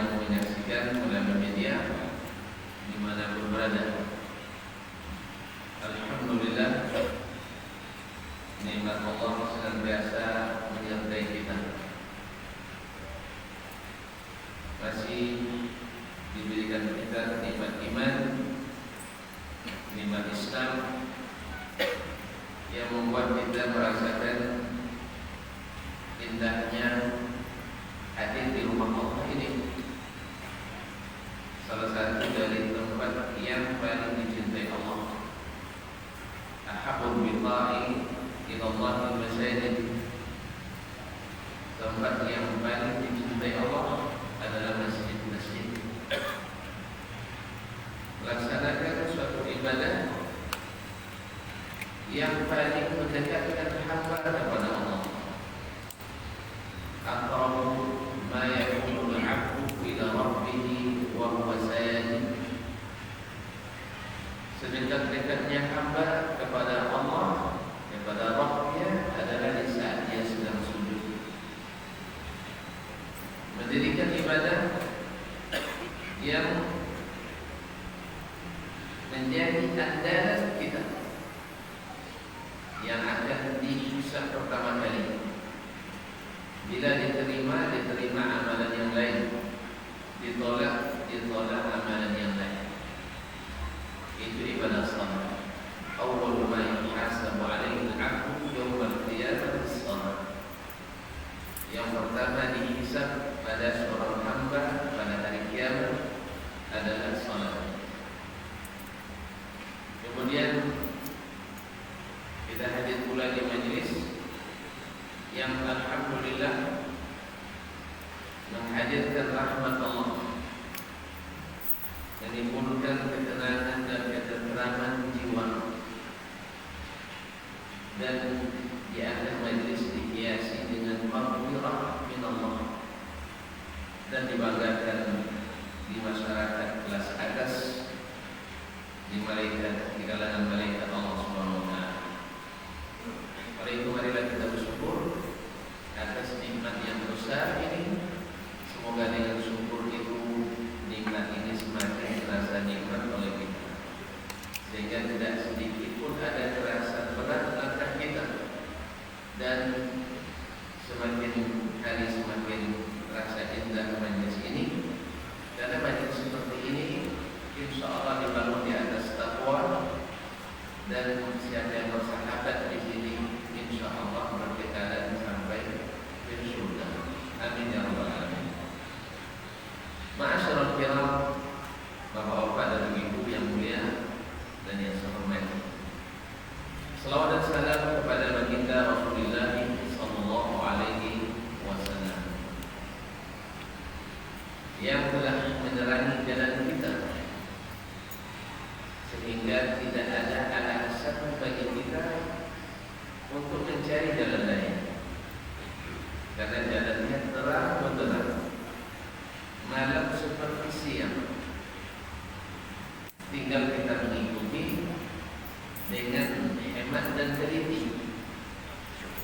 yang menyaksikan melalui media dimanapun berada. Alhamdulillah, nikmat Allah senantiasa menyertai kita. Masih diberikan kita nikmat iman, nikmat Islam yang membuat kita merasakan indahnya hadir di rumah Allah ini. Salah satu dari tempat yang paling dicintai Allah. Ahabul biqa'i ila Allahil masajid. Tempat yang paling dicintai Allah adalah masjid-masjid. Laksanakan suatu ibadah yang paling mendekatkan hamba kepada Allah. Aqrabu ma yakunu al-'abdu ila rabbih wa huwa sajid. Sedekat-dekatnya hamba kepada Allah, kepada Rabbnya adalah di saat dia sedang sujud. Mendirikan ibadah yang menjadi andalan kita yang akan dihisab pertama kali. Bila diterima, diterima amalan yang lain. Ditolak, ditolak amalan yang lain. Itu ibadah salat. Awwal ma yuhasabu 'alaihi al-'abdu yawm al-qiyamah as-salat. Yang pertama dihisab pada seorang hamba pada hari kiamat adalah salat. Kemudian kita hadir pula di majelis yang alhamdulillah menghadirkan rahmat Allah, menimbulkan ketenangan dan ketenteraman jiwa, dan di akhir majelis dihiasi dengan maghfirah min Allah dan dibanggakan di masyarakat kelas atas, di malaikat, di kalangan malaikat Allah Subhanahu wa taala. Oleh itu marilah kita bersyukur atas nikmat yang besar ini. Semoga dengan syukur itu nikmat ini semakin terasa nikmat oleh kita, sehingga tidak sedikit pun ada terasa berat langkah kita, dan semakin hari semakin terasa indah majelis ini. Karena majelis seperti ini insya Allah dibangun di atas takwa, dan siapa yang bersahabat di sini insya Allah berkekalan sampai ke surga. Amin ya rabbal alamin. Ma'asyiral kiram, bapak-bapak dan ibu yang mulia dan yang saya hormati, selawat dan salam kepada baginda Rasulullah sallallahu alaihi wasallam yang telah menerangi jalan kita, sehingga tidak ada alasan bagi kita untuk mencari jalan lain, karena jalannya terang benderang, malam seperti siang. Tinggal kita mengikuti dengan hemat dan teliti,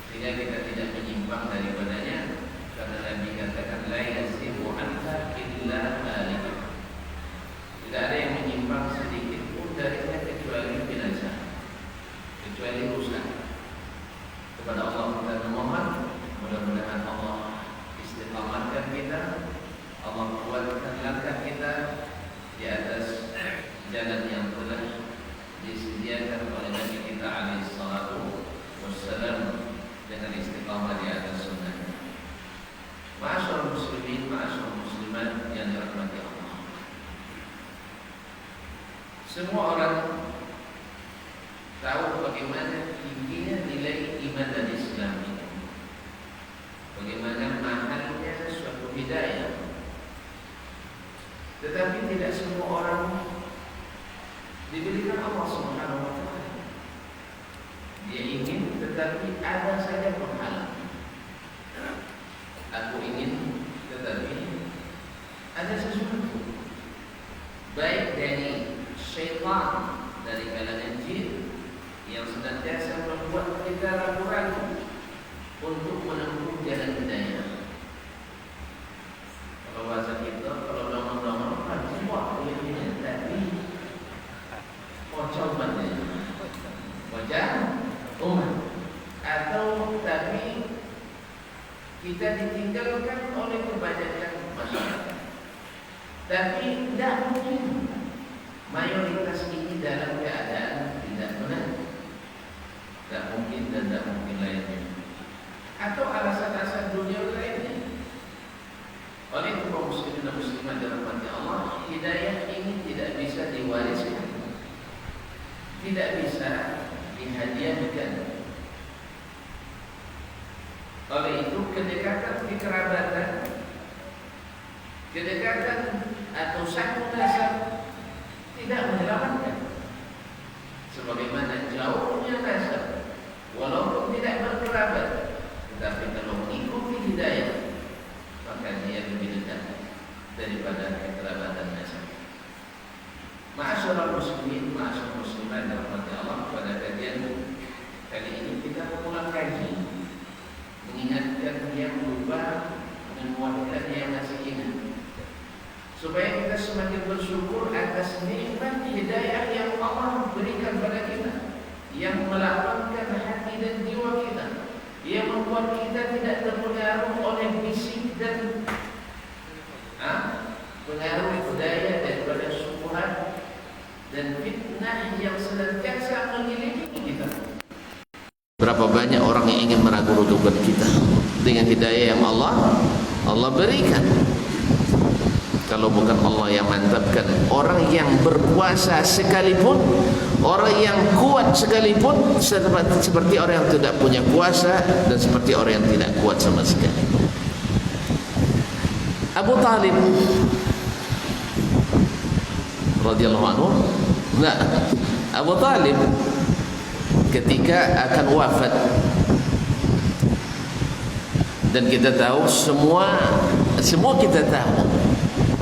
sehingga kita tidak menyimpang daripadanya, karena Nabi katakan la yasimu anha illa halik. Tidak ada yang menyimpang sedikit pun darinya kecuali binasa, kecuali rusak. Kepada Allah kita memohon, mudah-mudahan Allah istiqamatkan kita, Allah kuatkan langkah kita di atas jalan yang telah disediakan oleh Nabi kita alaihi salatu wassalam, dengan istiqamah di atas sunnah. Ma'asyiral muslimin, ma'asyiral muslimat yang dirahmati Allah, semua orang tahu bagaimana tingginya nilai iman dan Islam ini, bagaimana mahalnya suatu hidayah. Tetapi tidak semua orang diberikan Allah Subhanahu wa taala. Dia ingin, tetapi ada saja penghalang. Aku ingin, tetapi ada sesuatu, baik dari syaitan, dari kalangan jin, yang senantiasa membuat kita ragu-ragu untuk menempuh jalan hidayah. Kalau bahasa kita, Tapi tidak mungkin mayoritas ini dalam keadaan tidak benar. Tidak mungkin dan tidak mungkin lainnya. Atau alasan-alasan dunia lainnya. Oleh itu kaum muslimin dan muslimat dirahmati Allah, hidayah ini tidak bisa diwariskan, tidak bisa dihadiahkan. Oleh itu kedekatan kekerabatan, kedekatan atau satu nasab tidak menyelamatkan. Sebagaimana jauhnya nasab, walaupun tidak berkerabat, tetapi kalau mengikuti hidayah, maka dia lebih dekat daripada kekerabatan nasab. Ma'asyiral muslimin, ma'asyiral muslimat dirahmati Allah, pada kajian kali ini kita mengulang kaji, mengingatkan yang lupa, menguatkan yang masih ingat, supaya kita semakin bersyukur atas nikmat hidayah yang Allah berikan pada kita, yang melapangkan hati dan jiwa kita, yang membuat kita tidak terpengaruh oleh bisik dan pengaruh budaya daripada syubhat dan fitnah yang senantiasa mengelilingi kita. Berapa banyak orang yang ingin meragu-ragukan kita dengan hidayah yang Allah berikan. Kalau bukan Allah yang mantapkan, orang yang berkuasa sekalipun, orang yang kuat sekalipun, seperti orang yang tidak punya kuasa dan seperti orang yang tidak kuat sama sekali. Abu Talib radhiyallahu anhu, Abu Talib ketika akan wafat, dan kita tahu semua kita tahu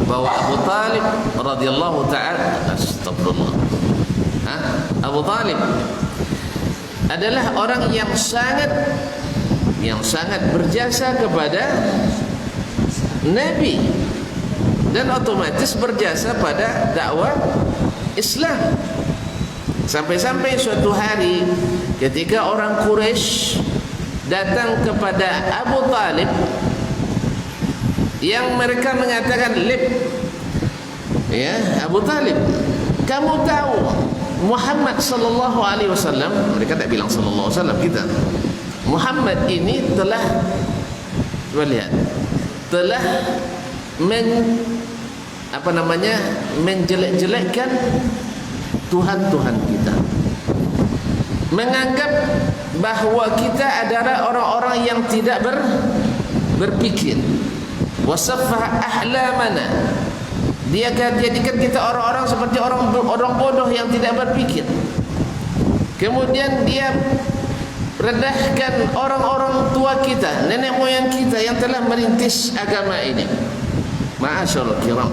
bahwa Abu Talib radhiyallahu ta'ala, astagfirullah, Abu Talib adalah orang yang sangat berjasa kepada Nabi dan otomatis berjasa pada dakwah Islam. Sampai-sampai suatu hari ketika orang Quraisy datang kepada Abu Talib, yang mereka mengatakan, Abu Talib, kamu tahu Muhammad sallallahu alaihi wasallam, mereka tak bilang sallallahu alaihi wasallam, kita, Muhammad ini telah, coba lihat, telah menjelek-jelekkan Tuhan-Tuhan kita, menganggap bahwa kita adalah orang-orang yang tidak berpikir, wasaffah ahlamana, dia akan jadikan kita orang-orang seperti orang bodoh yang tidak berpikir. Kemudian dia rendahkan orang-orang tua kita, nenek moyang kita yang telah merintis agama ini. Ma'asyarul kiram,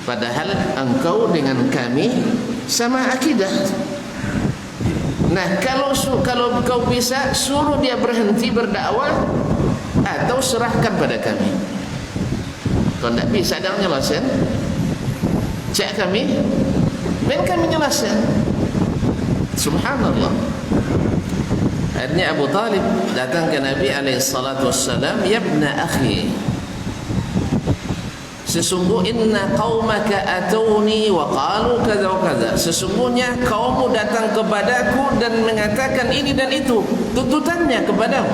padahal engkau dengan kami sama akidah. Nah, kalau kau bisa suruh dia berhenti berdakwah atau serahkan pada kami. Kalau tidak bisa dan nyelasin, cek kami, dan kami nyelasin. Subhanallah. Akhirnya Abu Talib datang ke Nabi SAW, ya ibna akhi, sesungguhnya qaumaka atuni wa qalu kadza wa kadza, sesungguhnya kaummu datang kepadaku dan mengatakan ini dan itu, tuntutannya kepadamu.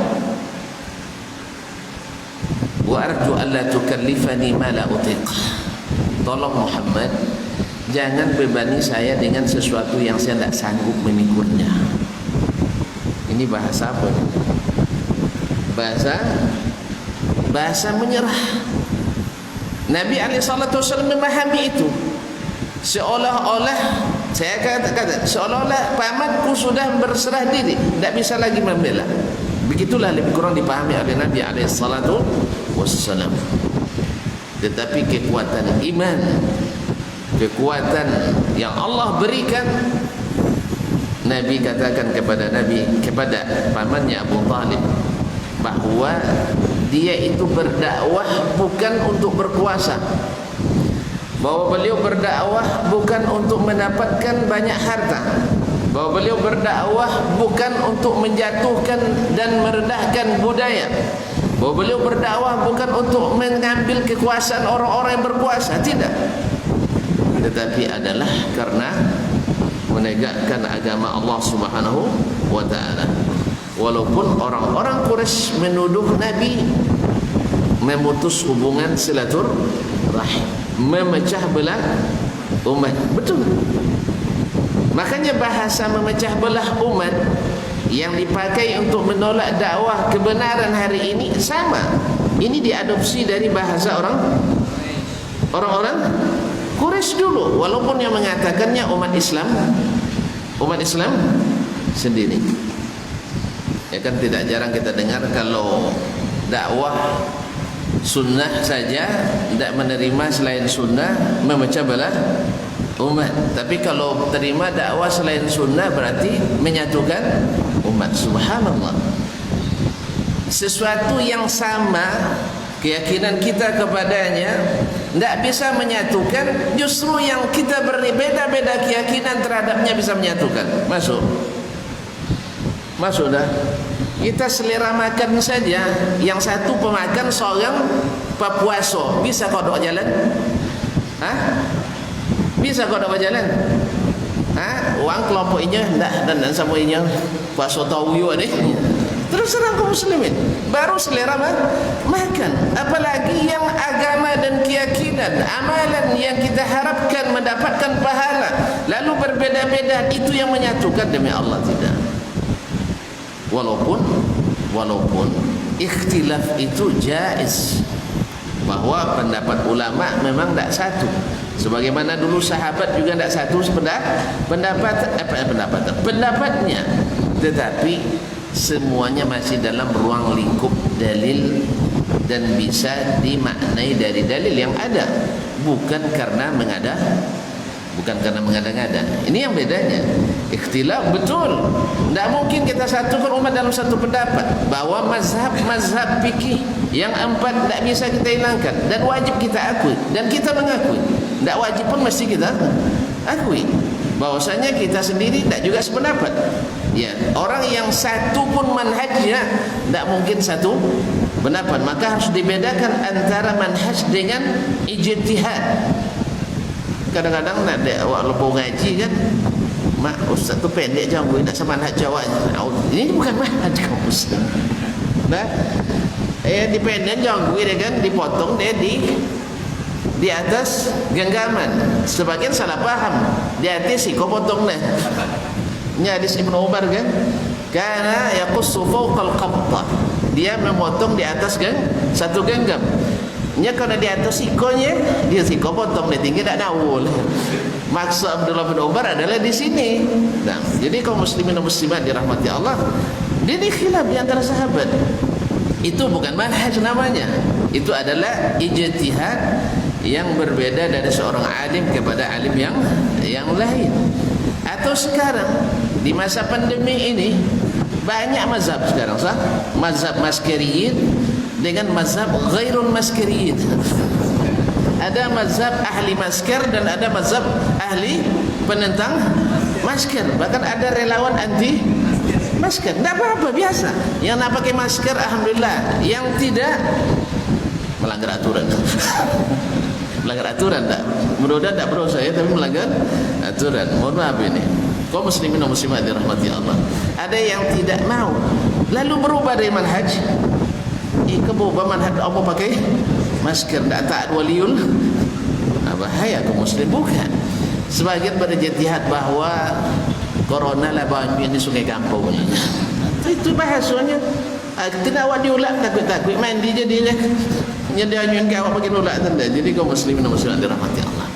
Wa arju alla tukallifani ma la utiq, tolong Muhammad, jangan bebani saya dengan sesuatu yang saya tidak sanggup memikulnya. Ini bahasa apa? Bahasa menyerah. Nabi SAW memahami itu, seolah-olah, saya kata seolah-olah pamanku sudah berserah diri, tidak bisa lagi membela. Begitulah lebih kurang dipahami oleh Nabi SAW. Tetapi kekuatan iman, kekuatan yang Allah berikan, Nabi katakan kepada pamannya Abu Talib bahwa dia itu berdakwah bukan untuk berkuasa, bahwa beliau berdakwah bukan untuk mendapatkan banyak harta, bahwa beliau berdakwah bukan untuk menjatuhkan dan merendahkan budaya, Bahwa beliau berdakwah bukan untuk mengambil kekuasaan orang-orang yang berkuasa, tidak, tetapi adalah karena menegakkan agama Allah Subhanahu wa taala. Walaupun orang-orang Quraisy menuduh Nabi memutus hubungan silaturahim, memecah belah umat. Betul. Makanya bahasa memecah belah umat yang dipakai untuk menolak dakwah kebenaran hari ini sama. Ini diadopsi dari bahasa orang-orang Quraisy dulu, walaupun yang mengatakannya umat Islam sendiri. Ya kan, tidak jarang kita dengar kalau dakwah sunnah saja tidak menerima selain sunnah, memecah belah umat. Tapi kalau terima dakwah selain sunnah berarti menyatukan umat. Subhanallah. Sesuatu yang sama keyakinan kita kepadanya tidak bisa menyatukan, justru yang kita berbeda-beda keyakinan terhadapnya bisa menyatukan. Masuk dah. Kita selera makan saja, yang satu pemakan, seorang pepuasa, bisa kodok jalan? Bisa kodok jalan? Orang kelompok ini dan sama ini puasa tahu ni. Terus serang kaum muslimin baru selera makan, apalagi yang agama dan keyakinan, amalan yang kita harapkan mendapatkan pahala lalu berbeda-beda, itu yang menyatukan. Demi Allah tidak. Walaupun ikhtilaf itu jaiz, bahwa pendapat ulama memang tidak satu, sebagaimana dulu sahabat juga tidak satu pendapatnya, tetapi semuanya masih dalam ruang lingkup dalil dan bisa dimaknai dari dalil yang ada, bukan karena mengada-ngada. Ini yang bedanya. Ikhtilaf betul, tidak mungkin kita satukan umat dalam satu pendapat, bahwa mazhab fikih yang 4 tidak bisa kita hilangkan dan wajib kita akui, dan kita mengakui. Tidak wajib pun mesti kita akui bahwasanya kita sendiri tidak juga sependapat. Ya, orang yang satu pun manhajnya tidak mungkin satu pendapat, maka harus dibedakan antara manhaj dengan ijtihad. Kadang-kadang nak ada awak lepas ngaji kan, mak ustaz tu pendek jauh nak sama manhaj jawabnya. Ini bukan manhaj kaum muslim. Nah, dipendek jauh dia kan, dipotong dia di atas genggaman. Sebagian salah paham, di atas si kau potong dah. Ini hadis Ibnu Umar kan, karena yaqussu fawqal qabta, dia memotong di atas satu genggam. Nya kalau di atas sikonya, dia siko potong di tinggi tak nawul. Maksud Abdullah bin Umar adalah di sini. Nah, jadi kaum muslimin dan muslimat dirahmati Allah, ini khilaf di antara sahabat. Itu bukan manhaj namanya. Itu adalah ijtihad yang berbeda dari seorang alim kepada alim yang lain. Atau sekarang di masa pandemi ini banyak mazhab sekarang, mazhab maskeriyin dengan mazhab ghairul maskeriyin. Ada mazhab ahli masker dan ada mazhab ahli penentang masker. Bahkan ada relawan anti masker. Tidak apa-apa, biasa. Yang nak pakai masker alhamdulillah, yang tidak melanggar aturan. Melanggar aturan tak? Mudah-mudahan tak berusaha ya, tapi melanggar aturan. Mohon maaf ini. Kaum muslimin dan muslimat dirahmati Allah. Ada yang tidak mau, lalu berubah dari manhaj. Berubah manhaj apa pakai masker, tak taat waliul. Bahaya kaum muslim, bukan. Sebagian berijtihad bahwa corona lah banyak di sungai kampung ni. Itu bahasanya. Tidak awak diulak takut-takut mandi jadi lah. Jadi anyun ke awak bagi nolak tanda. Jadi kaum muslimin dan muslimat dirahmati Allah.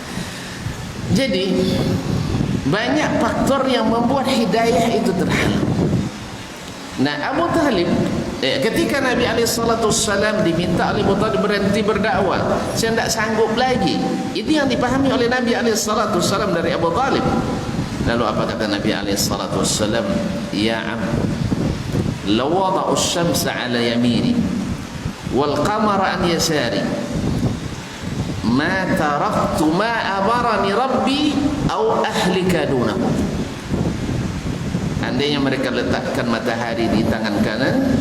Jadi banyak faktor yang membuat hidayah itu terhalang. Nah, Abu Talib ketika Nabi SAW diminta oleh Abu Talib berhenti berdakwah, saya tidak sanggup lagi. Itu yang dipahami oleh Nabi SAW dari Abu Talib. Lalu apa kata Nabi SAW? Ya am, law wada'u syamsa ala yamini wal qamara an yasari ma taraktu ma amarani rabbi au ahlika dunahu. Andainya mereka letakkan matahari di tangan kanan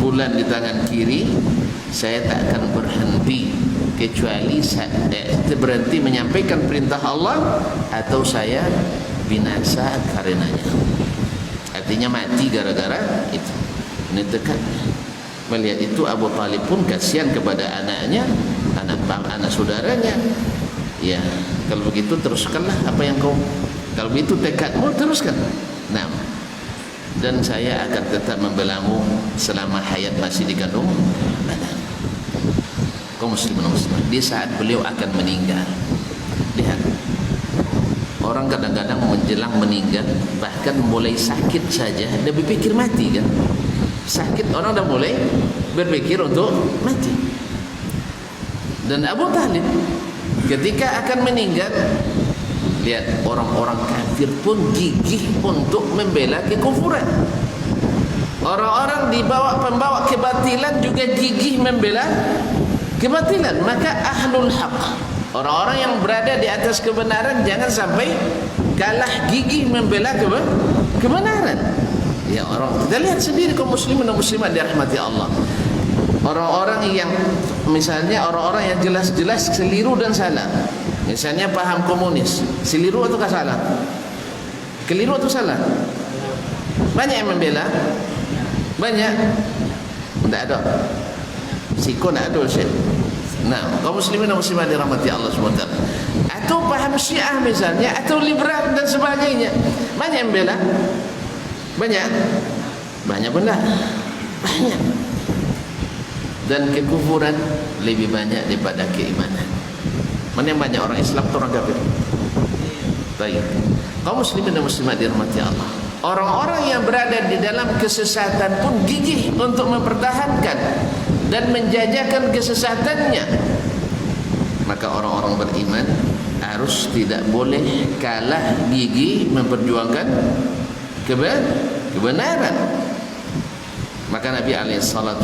bulan di tangan kiri, saya tak akan berhenti kecuali saya berhenti menyampaikan perintah Allah atau saya binasa karenanya. Artinya mati gara-gara itu. Ini dekat. Melihat itu Abu Talib pun kasihan kepada anaknya, anak saudaranya. Ya, kalau begitu teruskanlah apa yang kau, kalau begitu tekadmu teruskan. Nah, dan saya akan tetap membelamu selama hayat masih dikandung badan. Kaum muslimin dan muslimat, di saat beliau akan meninggal, lihat, orang kadang-kadang menjelang meninggal bahkan mulai sakit saja dia berpikir mati kan. Sakit orang dah mulai berpikir untuk mati. Dan Abu Talib ketika akan meninggal, lihat, orang-orang kafir pun gigih untuk membela kekufuran. Orang-orang pembawa kebatilan juga gigih membela kebatilan. Maka ahlul haq, orang-orang yang berada di atas kebenaran, jangan sampai kalah gigih membela kebenaran. Ya, orang kita lihat sendiri kaum muslimin dan muslimat dirahmati Allah. Orang-orang yang misalnya orang-orang yang jelas-jelas keliru dan salah. Misalnya paham komunis, keliru atau salah? Keliru atau salah? Banyak yang membela? Banyak? Tidak ada. Siko tidak ada Syekh. Nah, kaum muslimin dan muslimat dirahmati Allah SWT. Atau paham Syiah misalnya, atau liberal dan sebagainya. Banyak yang membela? Banyak? Banyak benda. Banyak. Dan kekufuran lebih banyak daripada keimanan. Mana yang banyak orang Islam atau orang kafir? Baik. Kaum muslimin dan muslimat dirahmati Allah. Orang-orang yang berada di dalam kesesatan pun gigih untuk mempertahankan dan menjajakan kesesatannya. Maka orang-orang beriman harus tidak boleh kalah gigih memperjuangkan kebenaran. Maka Nabi SAW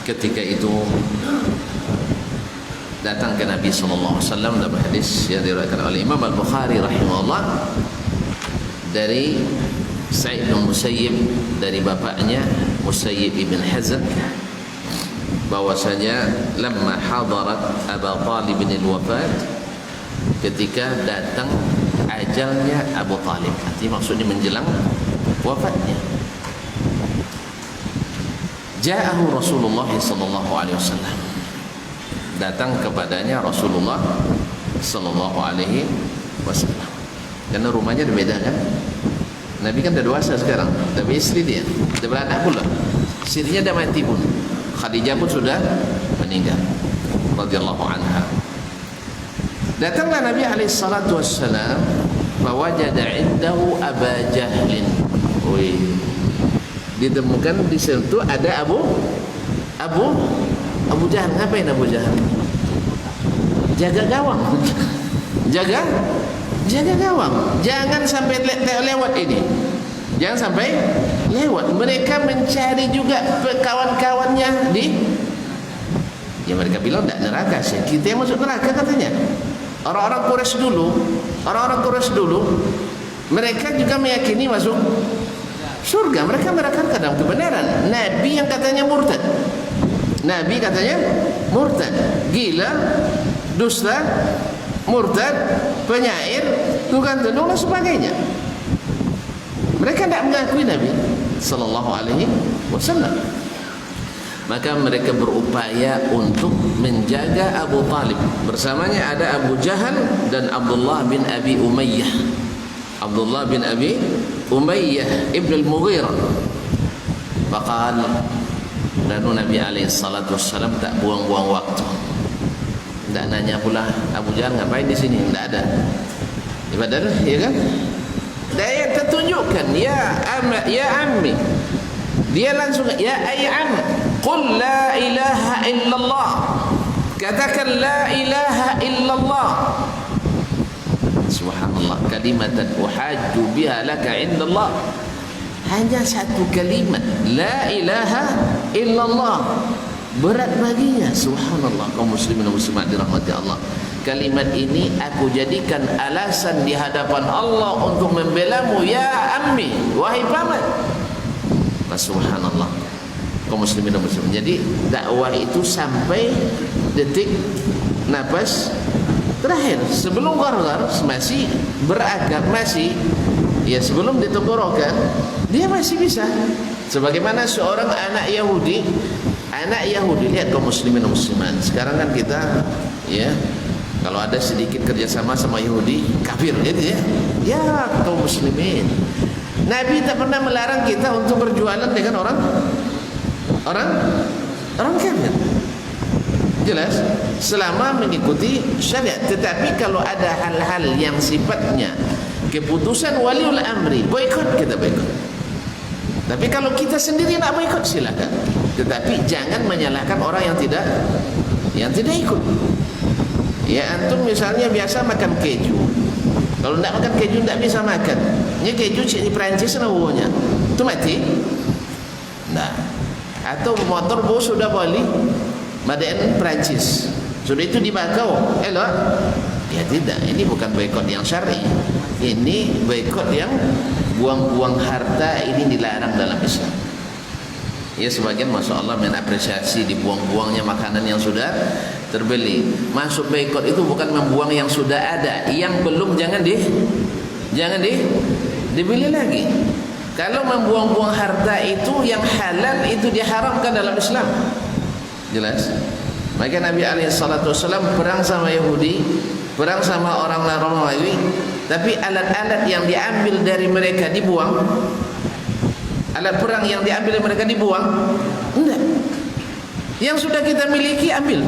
ketika itu datang ke Nabi SAW dalam hadis yang diriwayatkan oleh Imam Al-Bukhari rahimahullah dari Sa'id bin Musayyib, dari bapaknya Musayyib ibn Hazm, bahwasanya lamma hadarat Abu Talib bin al-wafat, ketika datang ajalnya Abu Talib, artinya maksudnya menjelang wafatnya, ja'ahu Rasulullah sallallahu alaihi wasallam, datang kepadanya Rasulullah sallallahu alaihi wasallam. Karena rumahnya berbeda kan. Nabi kan dah dewasa sekarang, dah beristri dia, dah beranak pula. Istrinya dah mati pun. Khadijah pun sudah meninggal radhiyallahu anha. Datanglah Nabi alaihi salatu wassalam, fawajada indahu Aba Jahlin. Ditemukan di situ ada Abu Jahal. Ngapain Abu Jahal? Jaga gawang. Jaga gawang. Jangan sampai lewat ini. Jangan sampai lewat. Mereka mencari juga kawan-kawannya ya mereka bilang tak neraka sih. Kita yang masuk neraka katanya. Orang-orang Quraisy dulu mereka juga meyakini masuk surga. Mereka merakatkan dalam kebenaran. Nabi yang katanya murtad. Nabi katanya murtad, gila, dusta, murtad, penyair, tukang tenung dan sebagainya. Mereka tidak mengakui Nabi sallallahu alaihi wasallam. Maka mereka berupaya untuk menjaga Abu Talib. Bersamanya ada Abu Jahal dan Abdullah bin Abi Umayyah. Abdullah bin Abi Umayyah ibn al-Mughirah. Faqal, lalu Nabi SAW tak buang-buang waktu. Tak nanya pula Abu Jahal ngapain di sini, tak ada. Ibadah, ya kan? Dia tertunjukkan, ya ammi. Dia langsung, ya am, qul la ilaha illallah. Katakan la ilaha illallah. Subhanallah, kalimatan uhajju biha laka indallah. Hanya satu kalimat, la ilaha illallah, berat baginya. Subhanallah, kaum muslimin dan muslimat dirahmati Allah. Kalimat ini aku jadikan alasan di hadapan Allah untuk membelamu, ya ammi, wahai paman. Subhanallah, kaum muslimin dan muslimin. Jadi dakwah itu sampai detik nafas terakhir, sebelum gargar masih beragam, masih ya sebelum ditenggorokan dia masih bisa. Sebagaimana seorang anak Yahudi, lihat kaum muslimin dan muslimat. Sekarang kan kita ya kalau ada sedikit kerjasama sama Yahudi kafir gitu ya. Ya kaum muslimin, Nabi tak pernah melarang kita untuk berjualan dengan orang kafir. Jelas, selama mengikuti syariat. Tetapi kalau ada hal-hal yang sifatnya keputusan waliul amri, boikot, kita boikot. Tapi kalau kita sendiri nak boikot, silakan. Tetapi jangan menyalahkan orang yang tidak ikut. Ya, antum misalnya biasa makan keju. Kalau tidak makan keju tidak bisa makan. Ini keju cik di Perancis namanya. Itu mati? Nah. Atau motor bos sudah beli Made Perancis. Sudah itu dibakau. Elok? Ya tidak. Ini bukan boikot yang syar'i. Ini boikot yang buang-buang harta, ini dilarang dalam Islam. Ya sebagian masya Allah mengapresiasi dibuang-buangnya makanan yang sudah terbeli. Masuk boikot itu bukan membuang yang sudah ada, yang belum jangan dibeli lagi. Kalau membuang-buang harta itu yang halal itu diharamkan dalam Islam. Jelas. Maka Nabi SAW perang sama Yahudi, perang sama orang Romawi, tapi alat-alat yang diambil dari mereka dibuang. Alat perang yang diambil dari mereka dibuang? Enggak. Yang sudah kita miliki ambil.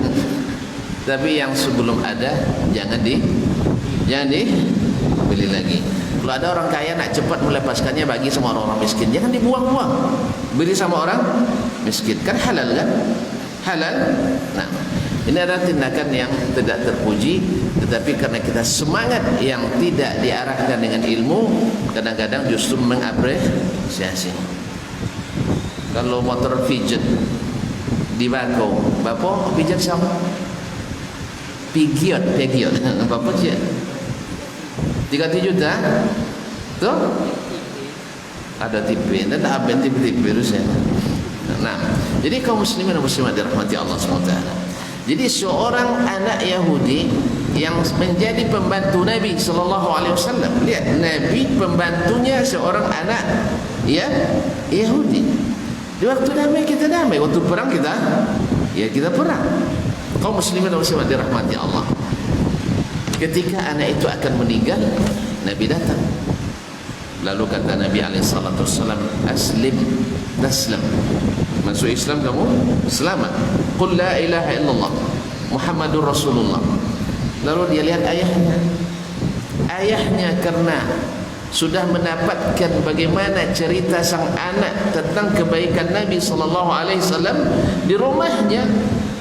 Tapi yang sebelum ada jangan dibeli lagi. Kalau ada orang kaya nak cepat melepaskannya bagi sama orang miskin, jangan dibuang-buang. Beri sama orang miskin, kan halal kan? Halal. Nah, ini adalah tindakan yang tidak terpuji, tetapi karena kita semangat yang tidak diarahkan dengan ilmu, kadang-kadang justru mengapresiasi. Kalau motor pijet dibakau, bapak pijet sama pigiot, bapak siap 3 juta, tuh ada TV, dan ada TV virusnya. Nah, jadi kaum muslimin dan muslimat dirahmati Allah SWT. Jadi seorang anak Yahudi yang menjadi pembantu Nabi SAW. Lihat, Nabi pembantunya seorang anak ya Yahudi. Di waktu damai kita damai, waktu perang kita perang. Kaum muslimin dan muslimat dirahmati Allah. Ketika anak itu akan meninggal, Nabi datang. Lalu kata Nabi SAW, aslim taslam. Masuk Islam kamu selamat. Qul la ilaha illallah Muhammadur Rasulullah. Lalu dia lihat ayahnya karena sudah mendapatkan bagaimana cerita sang anak tentang kebaikan Nabi SAW di rumahnya.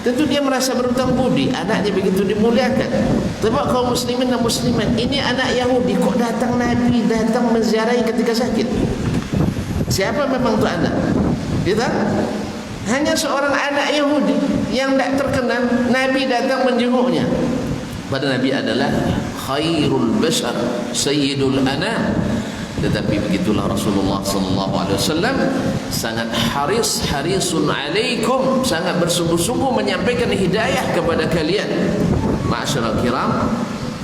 Tentu dia merasa berhutang budi, anaknya begitu dimuliakan. Sebab kaum muslimin dan muslimat, ini anak Yahudi kok datang Nabi, datang menziarahi ketika sakit. Siapa memang tu anak? Kita hanya seorang anak Yahudi yang tidak terkenal, Nabi datang menjenguknya. Pada Nabi adalah khairul bashar, sayyidul anam. Tetapi begitulah Rasulullah SAW sangat harisun alaikum, sangat bersungguh-sungguh menyampaikan hidayah kepada kalian, ma'asyiral kiram.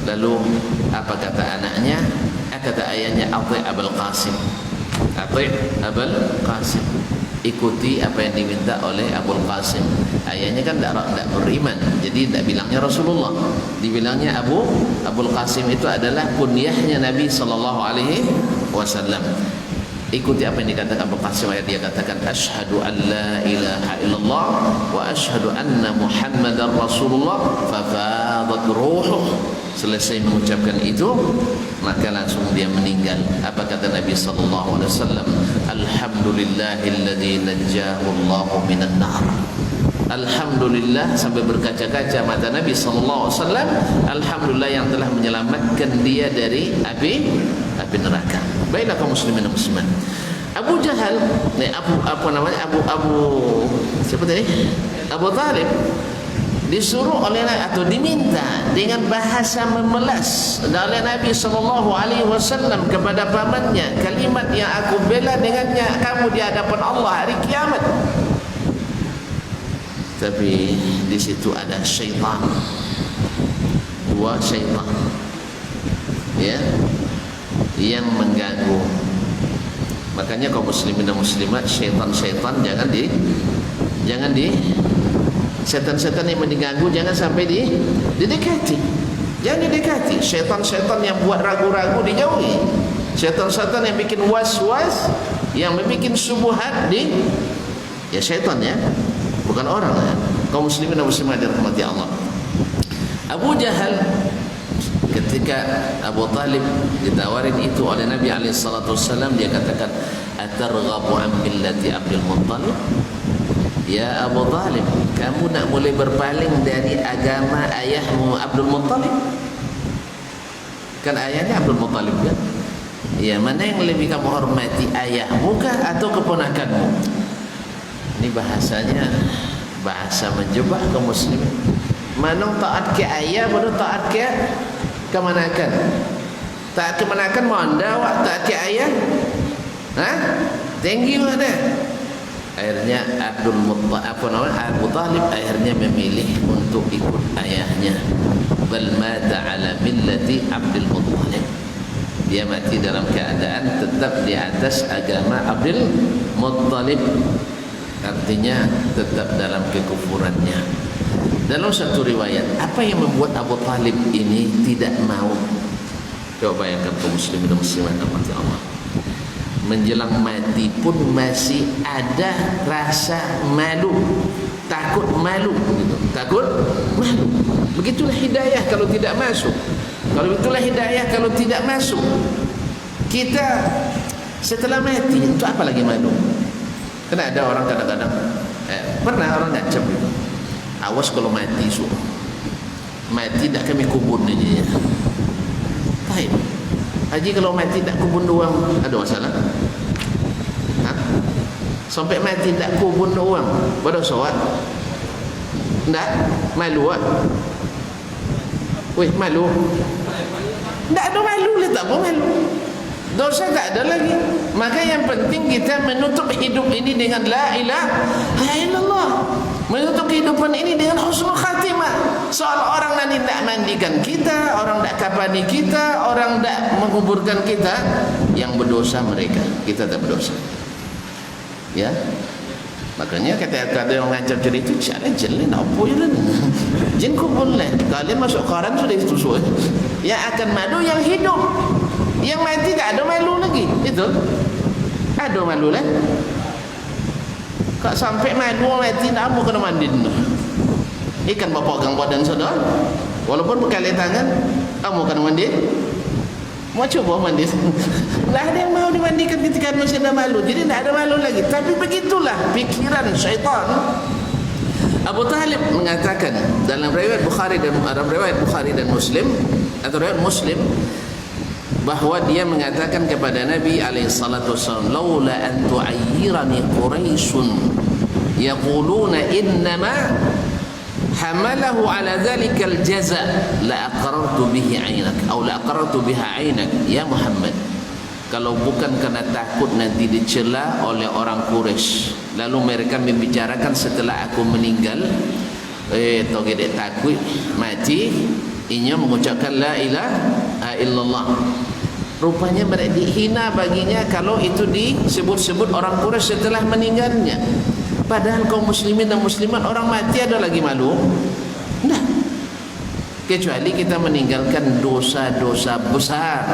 Lalu apa kata anaknya? Kata ayahnya, ati' Abul Qasim, ati' Abul Qasim, ikuti apa yang diminta oleh Abul Qasim. Ayahnya kan tidak beriman, jadi tidak bilangnya Rasulullah, dibilangnya Abul Qasim. Itu adalah kunyahnya Nabi SAW. Ikuti apa yang dikatakan Abul Qasim. Dia katakan, asyhadu an la ilaha illallah wa asyhadu anna Muhammadar Rasulullah, fafadat ruhuh. Selesai mengucapkan itu, maka langsung dia meninggal. Apa kata Nabi SAW? Alhamdulillahilladzi najjahu Allahu minan nar. Alhamdulillah, sampai berkaca-kaca mata Nabi SAW. Alhamdulillah yang telah menyelamatkan dia dari api neraka. Baiklah kaum muslimin dan muslimat. Abu Jahal, siapa tadi? Abu Talib. disuruh oleh atau diminta dengan bahasa memelas oleh Nabi SAW kepada pamannya, kalimat yang aku bela dengannya kamu di hadapan Allah hari kiamat. Tapi di situ ada syaitan, dua syaitan, ya, yang mengganggu. Makanya kaum muslimin dan muslimat, syaitan-syaitan jangan di setan-setan yang mengganggu jangan sampai didekati. Jangan didekati. Syaitan-syaitan yang buat ragu-ragu dijauhi. Syaitan-syaitan yang bikin was-was, yang membuat subuhat ya syaitan, ya, bukan orang, ya. Kaum muslimin dan muslimat dirahmati Allah. Abu Jahal, ketika Abu Talib ditawarin itu oleh Nabi SAW, dia katakan, atarghabu an millati Abdul Muttalib? Ya Abu Talib, kamu nak mulai berpaling dari agama ayahmu Abdul Muttalib? Kan ayahnya Abdul Muttalib, kan? Ya, mana yang lebih kamu hormati, ayahmu kah atau keponakanmu? Ini bahasanya bahasa menjebak kaum muslimin. Mana taat ke ayah, mana taat ke kemanakan? Taat kemanakan mau anda awak taat ke ayah? Tinggi mana? Akhirnya Abu Talib akhirnya memilih untuk ikut ayahnya. Bal mata ala millati Abdul Muttalib. Dia mati dalam keadaan tetap di atas agama Abdul Muttalib. Artinya tetap dalam kekufurannya. Dalam satu riwayat, apa yang membuat Abu Talib ini tidak mau? Coba bayangkan kaum muslimin dan muslimat rahmati Allah. Menjelang mati pun masih ada rasa malu, takut malu, gitu. Takut malu. Begitulah hidayah kalau tidak masuk. Kalau itulah hidayah kalau tidak masuk. Kita setelah mati untuk apa lagi malu? Karena ada orang kadang-kadang pernah orang ngancam gitu. Awas kalau mati mati tak kami kubur aja, ya. Baik. Haji kalau mati tak kubur doang ada masalah? Sampai mati tak kubur doang berdosa? Tak? Malu ah? Weh, malu? Tak ada malu lah, tak apa malu. Dosa tak ada lagi. Maka yang penting kita menutup hidup ini dengan la ilaha illallah. Menutup kehidupan ini dengan husnul khatimah. Soal orang nanti tak mandikan kita, orang tak kapani kita, orang tak menguburkan kita, yang berdosa mereka, kita tak berdosa. Ya. Makanya kata yang ngajar cerita itu, "Cara jelek apa ya lan? Jin kubur lah. Kalian masuk Quran sudah itu suai. Yang akan malu yang hidup. Yang mati tak ada malu lagi." Itu. Ada malu lah. Kak sampai malu mati nak mau kena mandi dulu. Ikan bapak gang badan sudah. Walaupun berkali tangan, kamu kena mandi. Mau coba mandi. Lah ada yang mau dimandikan ketika masih ada malu. Jadi tidak ada malu lagi. Tapi begitulah pikiran syaitan. Abu Talib mengatakan dalam riwayat Bukhari dan Muslim atau riwayat Muslim, bahwa dia mengatakan kepada Nabi SAW, laula an tu'ayyirani Quraisyun yaquluna innama hamalahu ala dhalika al-jaza la aqarartu bihi 'ainak atau la aqarartu biha 'ainak ya Muhammad. Kalau bukan karena takut nanti dicela oleh orang Quraisy, lalu mereka membicarakan setelah aku meninggal, togedek takut mati, inya mengucapkan la ilaha illallah. Rupanya mereka dihina baginya kalau itu disebut-sebut orang Quraisy setelah meninggalnya. Padahal kaum muslimin dan muslimat orang mati ada lagi malu? Tidak. Kecuali kita meninggalkan dosa-dosa besar.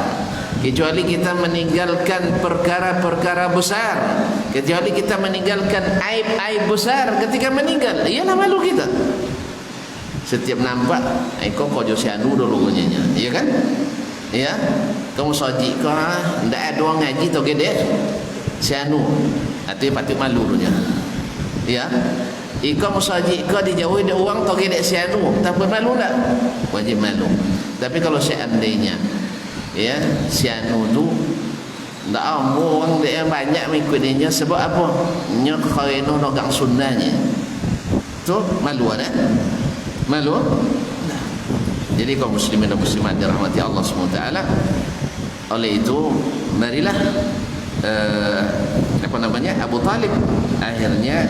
Kecuali kita meninggalkan perkara-perkara besar. Kecuali kita meninggalkan aib-aib besar ketika meninggal. Iyalah malu kita. Setiap nampak, kau josianu dulu punyanya, iya kan? Ya, kamu soji kau, ndak ada orang ngaji tu gede, sianu, atau patut malu punya, ya. Kamu soji kau dijauhi ada uang tu gede sianu, tak malu tak? Wajib malu. Tapi kalau seandainya, ya, sianu tu, ndak orang dia banyak mengikutinya sebab apa? Nyak kau eno nogang sundanya, tu malu ada. Malu? Nah. Jadi kaum muslimin dan muslimat dirahmati Allah SWT, oleh itu marilah Abu Talib akhirnya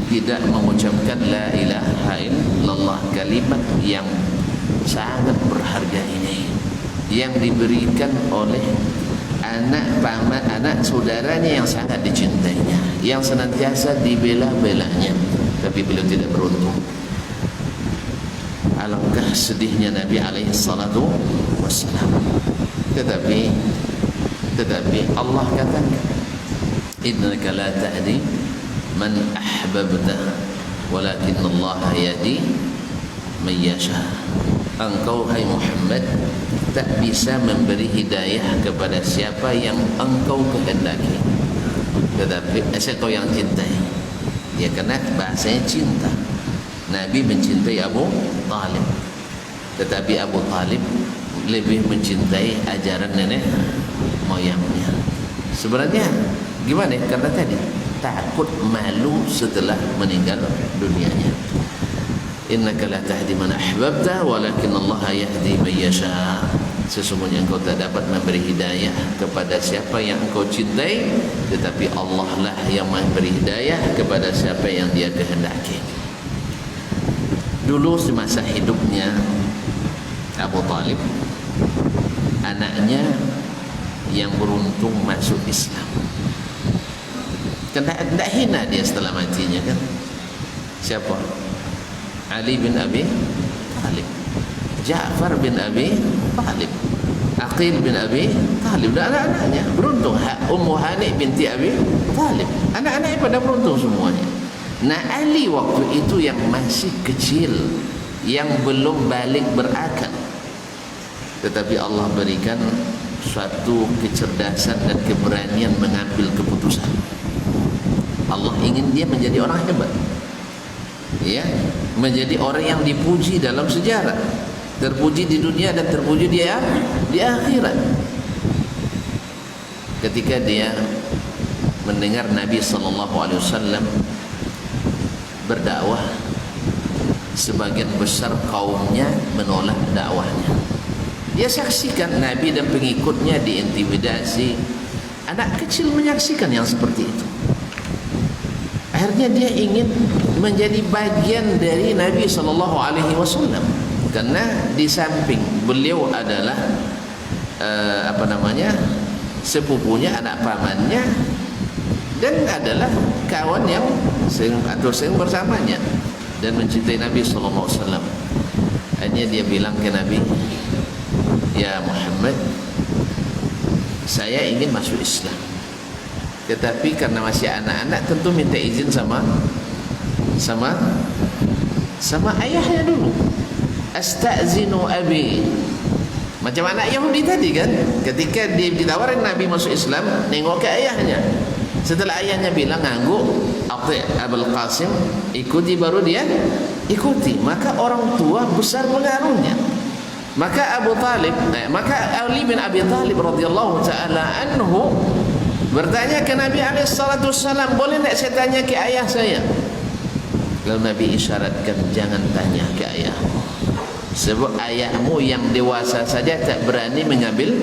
tidak mengucapkan la ilaha illallah, kalimat yang sangat berharga ini yang diberikan oleh anak saudaranya yang sangat dicintainya, yang senantiasa dibela-belanya, tapi beliau tidak beruntung. Alangkah sedihnya Nabi alaihi salatu wassalam. Tetapi Allah katakan, innaka la tahdi man ahbabta walakin Allah yahdi man yasha. Engkau hai Muhammad tak bisa memberi hidayah kepada siapa yang engkau kehendaki, tetapi engkau yang cintai. Ya, karena bahasanya cinta. Nabi mencintai Abu Talib, tetapi Abu Talib lebih mencintai ajaran nenek moyangnya. Sebenarnya gimana? Karena tadi takut malu setelah meninggal dunianya. Innaka la tahdi man ahbabta walakin Allah yahdi man yasha. Sesungguhnya engkau tak dapat memberi hidayah kepada siapa yang engkau cintai, tetapi Allah lah yang memberi hidayah kepada siapa yang Dia kehendaki. Dulu semasa hidupnya Abu Talib, anaknya yang beruntung masuk Islam. Tidak hina dia setelah matinya kan. Siapa? Ali bin Abi Talib, Ja'far bin Abi Talib, Aqil bin Abi Talib, dan anak-anaknya beruntung. Ummu Hani binti Abi Talib, anak-anaknya pada beruntung semuanya. Nah, Ali waktu itu yang masih kecil, yang belum balik berakal, tetapi Allah berikan suatu kecerdasan dan keberanian mengambil keputusan. Allah ingin dia menjadi orang hebat, ya, menjadi orang yang dipuji dalam sejarah, terpuji di dunia dan terpuji di akhirat. Ketika dia mendengar Nabi SAW berdakwah, sebagian besar kaumnya menolak dakwahnya. Dia saksikan Nabi dan pengikutnya diintimidasi. Anak kecil menyaksikan yang seperti itu. Akhirnya dia ingin menjadi bagian dari Nabi SAW, karena di samping beliau adalah sepupunya, anak pamannya, dan adalah kawan yang sering bersamanya dan mencintai Nabi SAW. Akhirnya dia bilang ke Nabi, ya Muhammad, saya ingin masuk Islam, tetapi karena masih anak-anak tentu minta izin sama ayahnya dulu. Astazinu abi, macam anak Yahudi tadi kan, ketika dia ditawarin Nabi masuk Islam, nengok ke ayahnya. Setelah ayahnya bilang nganggu, Abul Qasim ikuti, baru dia ikuti. Maka orang tua besar pengaruhnya. Maka Ali bin Abi Talib radhiyallahu taala anhu bertanya ke Nabi alaihissalam, boleh tak saya tanya ke ayah saya? Lalu Nabi isyaratkan, jangan tanya ke ayahmu, sebab ayahmu yang dewasa saja tak berani mengambil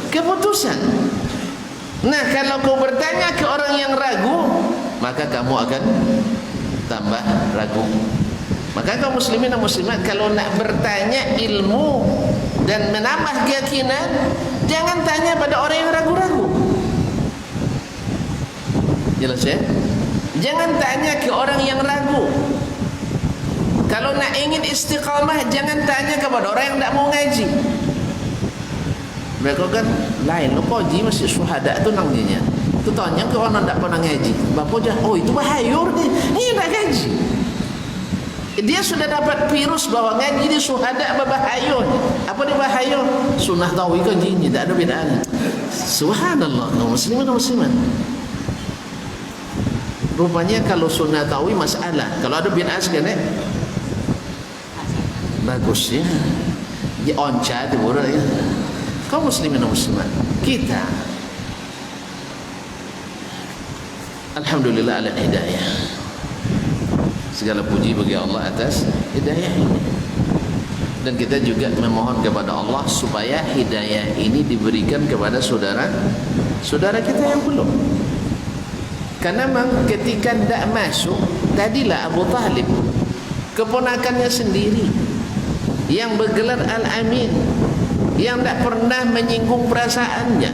keputusan. Nah, kalau kau bertanya ke orang yang ragu, maka kamu akan tambah ragu. Maka kaum muslimin dan muslimat, kalau nak bertanya ilmu dan menambah keyakinan, jangan tanya pada orang yang ragu-ragu. Jelas ya? Jangan tanya ke orang yang ragu. Kalau nak ingin istiqamah, jangan tanya kepada orang yang tak mau ngaji. Mereka kan lain, lo koji masih syuhada tu nangnya. Tu tanya ke orang tak pernah ngaji. Bapak dah, oh itu bahayur ni. Ni tak ngaji. Dia sudah dapat virus bahwa ngaji di syuhada berbahayun. Apa dia bahayun? Sunnah tahu kan jinnya, tak ada bedaan. Subhanallah, kaum muslimin dan muslimat. Rupanya kalau sunnah tahu masalah. Kalau ada bid'ah sekali, bagus ya. Dia onca tu bodoh ya. Kaum muslimin dan muslimat, kita alhamdulillah ala hidayah. Segala puji bagi Allah atas hidayah ini. Dan kita juga memohon kepada Allah supaya hidayah ini diberikan kepada saudara kita yang belum. Karena memang ketika tidak masuk, tadilah Abu Talib, keponakannya sendiri, yang bergelar Al-Amin, yang tidak pernah menyinggung perasaannya,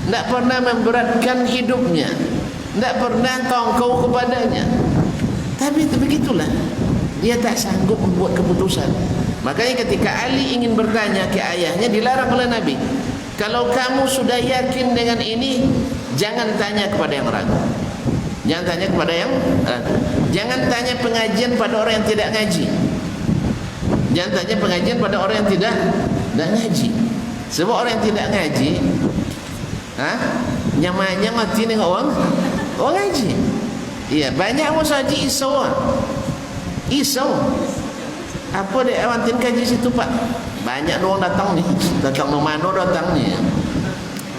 tidak pernah memberatkan hidupnya, tidak pernah tongkau kepadanya. Tapi itu begitulah, dia tak sanggup membuat keputusan. Makanya ketika Ali ingin bertanya ke ayahnya, dilarang oleh Nabi. Kalau kamu sudah yakin dengan ini, jangan tanya kepada yang ragu. Jangan tanya kepada yang ragu. Jangan tanya pengajian pada orang yang tidak ngaji. Jangan tanya pengajian pada orang yang tidak ngaji. Sebab orang yang tidak ngaji, nyamanya mati dengan orang ngaji. Iya, banyak orang haji isau. Apa dia awantin kaji situ Pak? Banyak orang datang nih. Datang ke mana datang nih?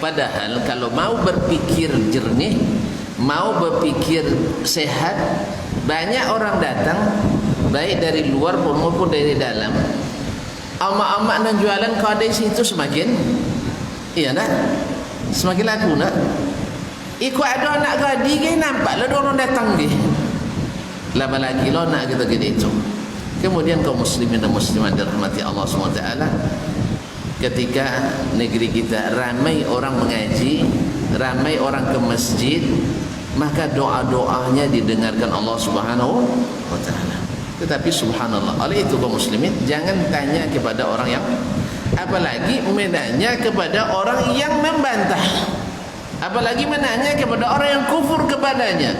Padahal kalau mau berpikir jernih, mau berpikir sehat, banyak orang datang, baik dari luar maupun dari dalam. Amak-amak dan jualan kedai situ semakin, iya nak, semakin laku nak. Ikut ada anak gadis ke, nampaklah orang datang ke. Lama lagi lo nak kita gini itu. Kemudian kaum muslimin dan muslimat dirahmati Allah SWT, ketika negeri kita ramai orang mengaji, ramai orang ke masjid, maka doa-doanya didengarkan Allah Subhanahu wa taala. Tetapi subhanallah, oleh itu kaum muslimin jangan tanya kepada orang yang, apalagi menanya kepada orang yang membantah, apalagi menanya kepada orang yang kufur kepadanya.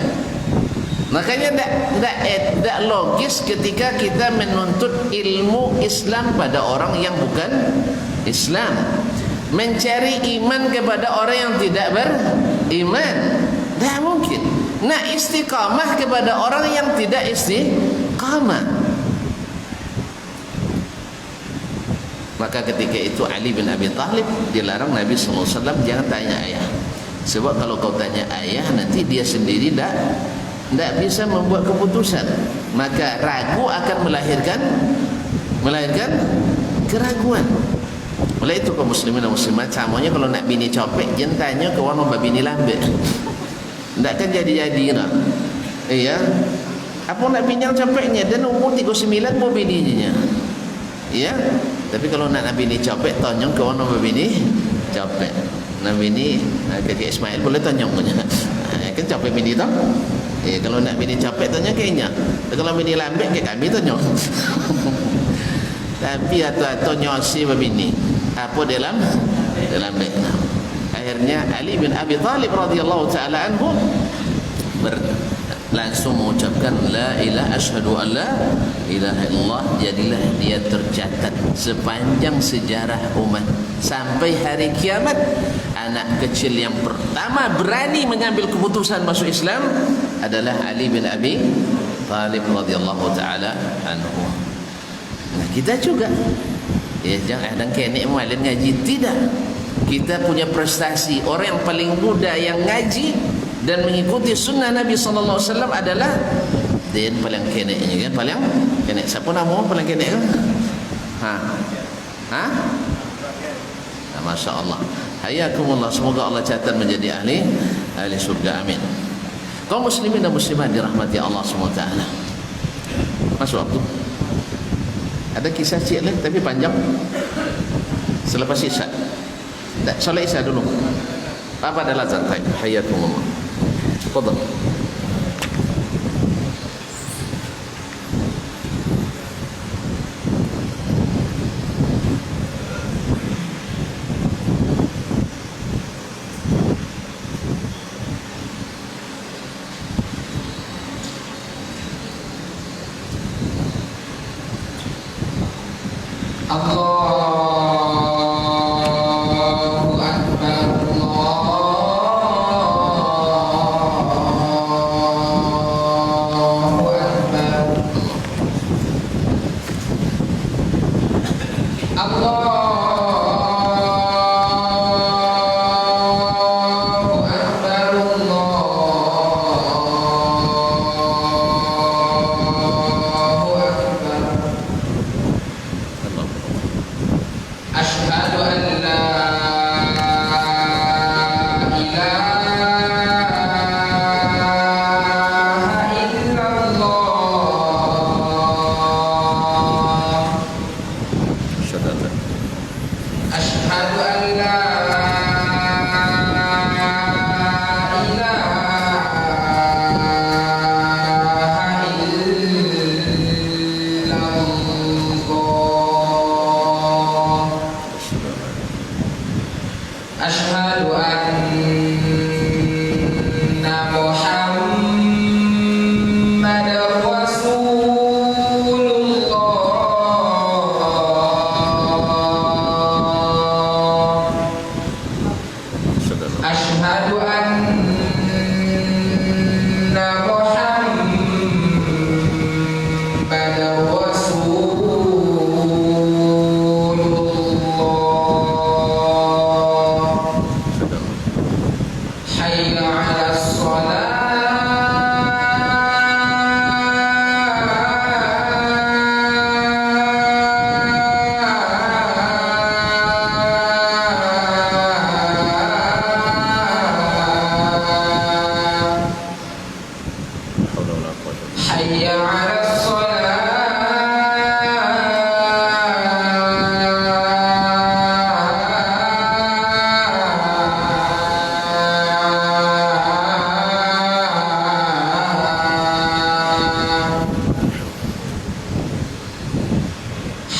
Makanya tidak logis ketika kita menuntut ilmu Islam pada orang yang bukan Islam, mencari iman kepada orang yang tidak beriman. Tidak mungkin. Nah, istiqamah kepada orang yang tidak istiqamah. Maka ketika itu Ali bin Abi Thalib dilarang Nabi SAW, jangan tanya ayah. Sebab kalau kau tanya ayah, nanti dia sendiri tidak bisa membuat keputusan. Maka ragu akan melahirkan keraguan. Oleh itu kaum muslimin dan muslimat, samanya kalau nak bini copek, jangan tanya ke orang bini lambat. Tak akan jadi-jadi nak. Iya. Apa nak bini yang copeknya, dan umur 39 mau bininya. Iya. Tapi kalau nak bini copek, tanya ke orang bini copek. Nak bini kakek Ismail boleh tanya punya. Kan copek bini tu. Kalau nak bini capek tanya kayaknya. Kalau bini lambat ke kami tanya. Tapi atau nyosi bini. Apa dalam lambat. Akhirnya Ali bin Abi Thalib radhiyallahu taala anhu langsung mengucapkan la ilaha asyhadu an la ilaha illallah. Jadilah dia tercatat sepanjang sejarah umat sampai hari kiamat. Anak kecil yang pertama berani mengambil keputusan masuk Islam adalah Ali bin Abi Thalib radhiyallahu taala anhu. Nah, kita juga jangan ada kenek malin ngaji, tidak. Kita punya prestasi. Orang yang paling muda yang ngaji dan mengikuti sunnah Nabi sallallahu alaihi wasallam adalah dia paling keneknya kan, paling kenek. Siapa nama paling kenek kan? Masya Allah. Hayakumullah, semoga Allah catat menjadi ahli surga, amin. Kaum muslimin dan muslimat dirahmati Allah SWT. Masuk waktu. Ada kisah cik lain tapi panjang. Selepas isya. Solat isya dulu. Apa adalah azan? Hayakumullah. Fadhal.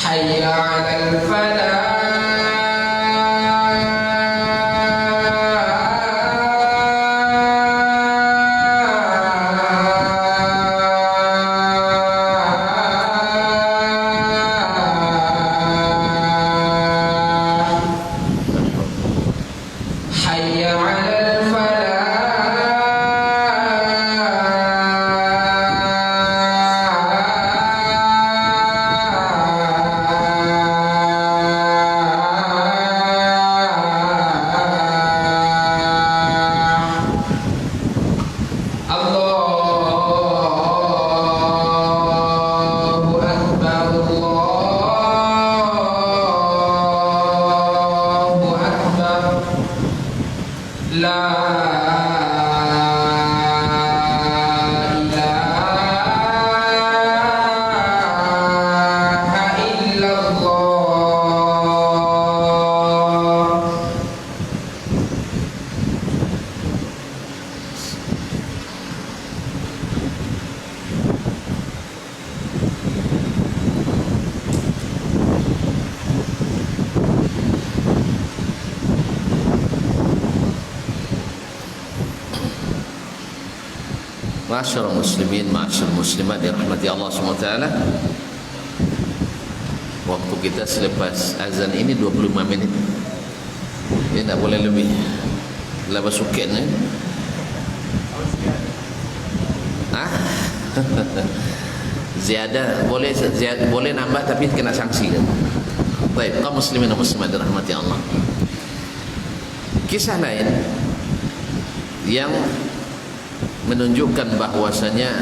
حي على الفلاح حي على Ma'asyiral muslimin, ma'asyiral muslimat dirahmati Allah SWT. Waktu kita selepas azan ini 25 minit. Dia tak boleh lebih. Lepas sukit ni. Ziyadah boleh nambah tapi kena sanksi kan. Baik, kaum muslimin dan muslimat dirahmati Allah. Kisah lain yang menunjukkan bahwasanya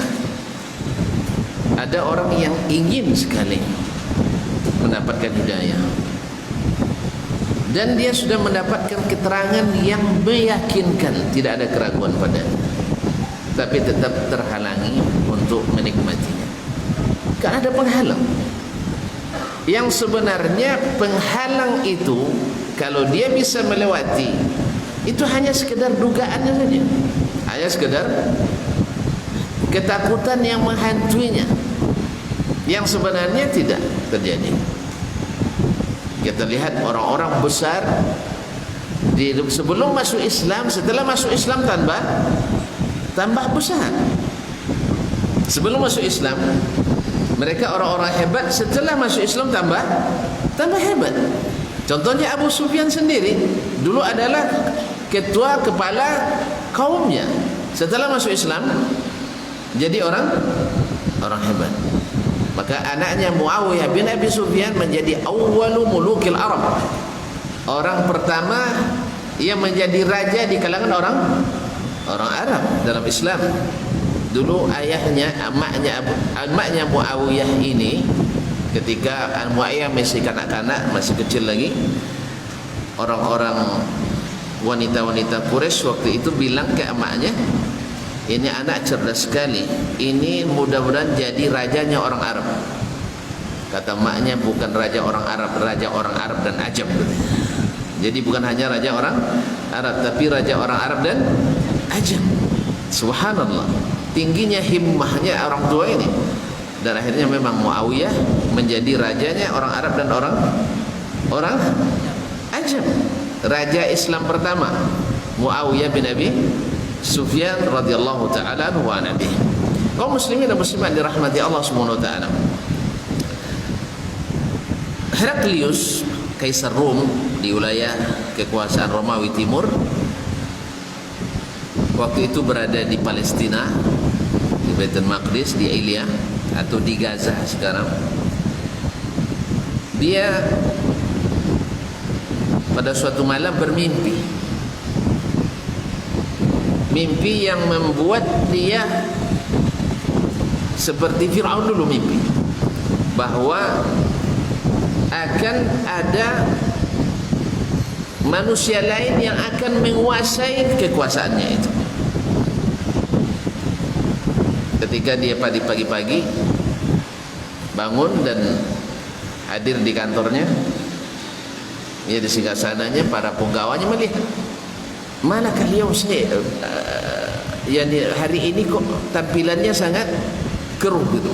ada orang yang ingin sekali mendapatkan hidayah dan dia sudah mendapatkan keterangan yang meyakinkan, tidak ada keraguan padanya, tapi tetap terhalangi untuk menikmatinya karena ada penghalang. Yang sebenarnya penghalang itu kalau dia bisa melewati itu hanya sekedar dugaannya saja, hanya sekedar ketakutan yang menghantuinya, yang sebenarnya tidak terjadi. Kita lihat orang-orang besar sebelum masuk Islam, setelah masuk Islam tambah besar. Sebelum masuk Islam mereka orang-orang hebat, setelah masuk Islam tambah hebat. Contohnya Abu Sufyan sendiri dulu adalah ketua kepala kaumnya, setelah masuk Islam jadi orang hebat. Maka anaknya Muawiyah bin Abi Sufyan menjadi awwalu mulukil Arab, orang pertama yang menjadi raja di kalangan orang Arab dalam Islam. Dulu emaknya Muawiyah ini, ketika Muawiyah masih kanak-kanak, masih kecil lagi, orang-orang wanita-wanita Quraisy waktu itu bilang ke emaknya, ini anak cerdas sekali, ini mudah-mudahan jadi rajanya orang Arab. Kata emaknya, bukan raja orang Arab, raja orang Arab dan Ajam. Jadi bukan hanya raja orang Arab, tapi raja orang Arab dan Ajam. Subhanallah, tingginya himmahnya orang tua ini. Dan akhirnya memang Muawiyah menjadi rajanya orang Arab dan orang Ajam. Raja Islam pertama Muawiyah bin Abi Sufyan radhiyallahu taala anhu wa nabi. Kaum muslimin dan muslimat dirahmati Allah Subhanahu wa taala. Heraklius, kaisar Rom di wilayah kekuasaan Romawi Timur, waktu itu berada di Palestina, di Baitul Maqdis, di Ilya atau di Gaza sekarang. Dia pada suatu malam bermimpi, mimpi yang membuat dia seperti Fir'aun dulu mimpi, bahwa akan ada manusia lain yang akan menguasai kekuasaannya itu. Ketika dia pagi-pagi bangun dan hadir di kantornya, ya di singgasananya, para penggawanya melihat, mana kalian hari ini kok tampilannya sangat keruh gitu,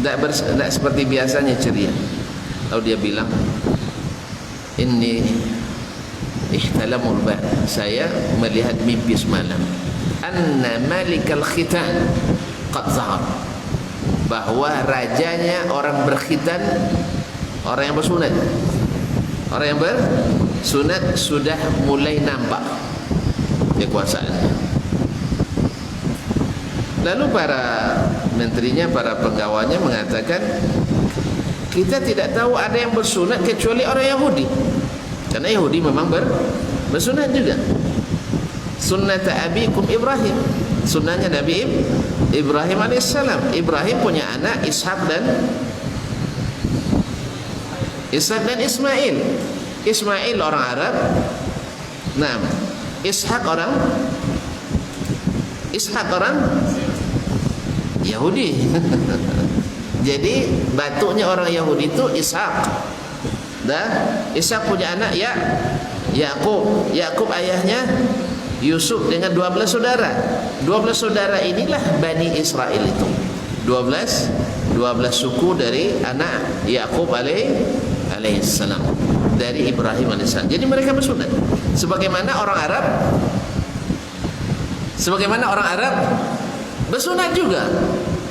tidak seperti biasanya ceria. Lalu dia bilang, ini ihtalamul ba, saya melihat mimpi semalam, anna malikal khitan qad zahar, bahwa rajanya orang berkhitan, orang yang bersunat, orang yang bersunat sudah mulai nampak kekuasaannya. Lalu para menterinya, para penggawanya mengatakan, kita tidak tahu ada yang bersunat kecuali orang Yahudi, karena Yahudi memang bersunat juga. Sunnata abikum Ibrahim, sunnahnya Nabi Ibrahim alaihissalam. Ibrahim punya anak Ishak dan Ismail. Ismail orang Arab, nah Ishak orang Yahudi. Jadi batuknya orang Yahudi itu Ishak, dan Ishak punya anak Yakub. Yakub ayahnya Yusuf dengan 12 saudara. 12 saudara inilah Bani Israel itu. 12 suku dari anak Yakub alaihissalam, dari Ibrahim alaihissalam. Jadi mereka bersunat sebagaimana orang Arab bersunat juga,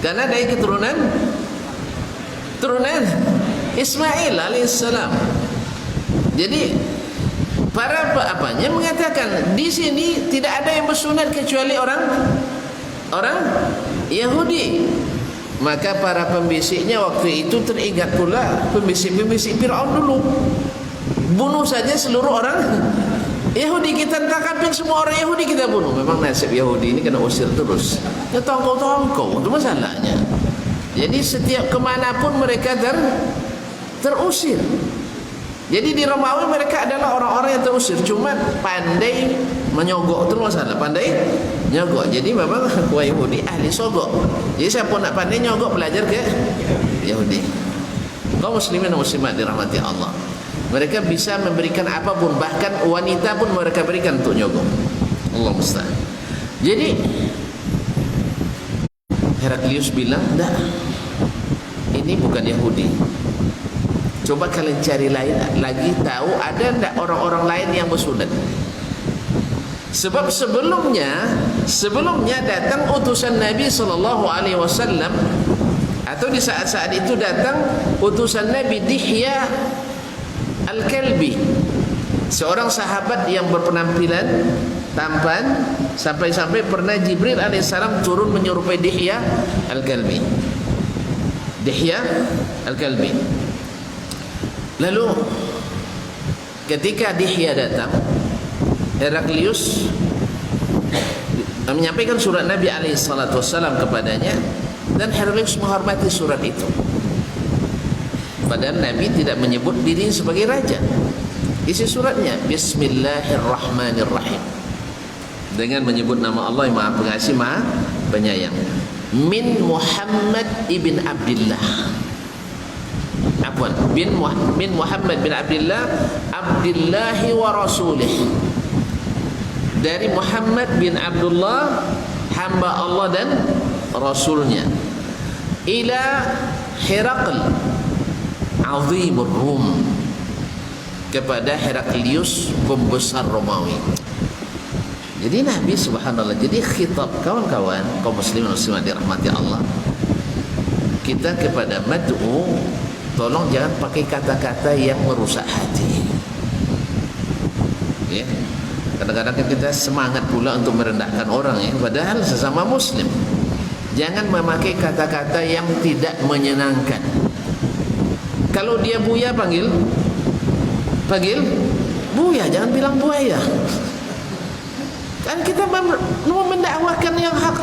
karena dari keturunan Ismail alaihissalam. Jadi para apanya mengatakan di sini tidak ada yang bersunat kecuali orang Yahudi. Maka para pembisiknya waktu itu teringat pula pembisik Firaun dulu, bunuh saja seluruh orang Yahudi, kita tangkapin semua orang Yahudi, kita bunuh. Memang nasib Yahudi ini kena usir terus, ya tongkol-tongkol, itu masalahnya. Jadi setiap kemanapun mereka terusir. Jadi di Romawi mereka adalah orang-orang yang terusir, cuma pandai menyogok, itu masalah, pandai nyogok. Jadi memang kuah Yahudi ahli sogok. Jadi siapa nak pandai nyogok, belajar ke Yahudi. Kaum muslimin dan muslimat dirahmati Allah, mereka bisa memberikan apapun, bahkan wanita pun mereka berikan untuk nyogok. Allah musta'an. Jadi Heraklius bilang, "Enggak, ini bukan Yahudi. Coba kalian cari lagi, tahu ada enggak orang-orang lain yang bersunat?" Sebab sebelumnya datang utusan Nabi SAW, atau di saat-saat itu datang utusan Nabi Dihya Al-Kalbi, seorang sahabat yang berpenampilan tampan, sampai-sampai pernah Jibril alaihissalam turun menyerupai Dihya Al-Kalbi. Lalu ketika Dihya datang, Heraklius menyampaikan surat Nabi alaihissalam kepadanya, dan Heraklius menghormati surat itu. Padahal Nabi tidak menyebut diri sebagai raja. Isi suratnya Bismillahirrahmanirrahim, dengan menyebut nama Allah yang Maha Pengasih Maha Penyayang. Min Muhammad ibn Abdullah, min Muhammad bin Abdullah, Abdillahi wa Rasulih, dari Muhammad bin Abdullah, hamba Allah dan Rasulnya, ila Herakl azimur Rum, kepada Heraklius pembesar Romawi. Jadi Nabi subhanallah, jadi khitab kawan-kawan kaum muslimin muslimat dirahmati Allah, kita kepada mad'u, tolong jangan pakai kata-kata yang merusak hati. Ya, kadang-kadang kita semangat pula untuk merendahkan orang, ya, padahal sesama muslim. Jangan memakai kata-kata yang tidak menyenangkan. Kalau dia buaya, panggil buaya, jangan bilang buaya. Kan kita mau mendakwakan yang hak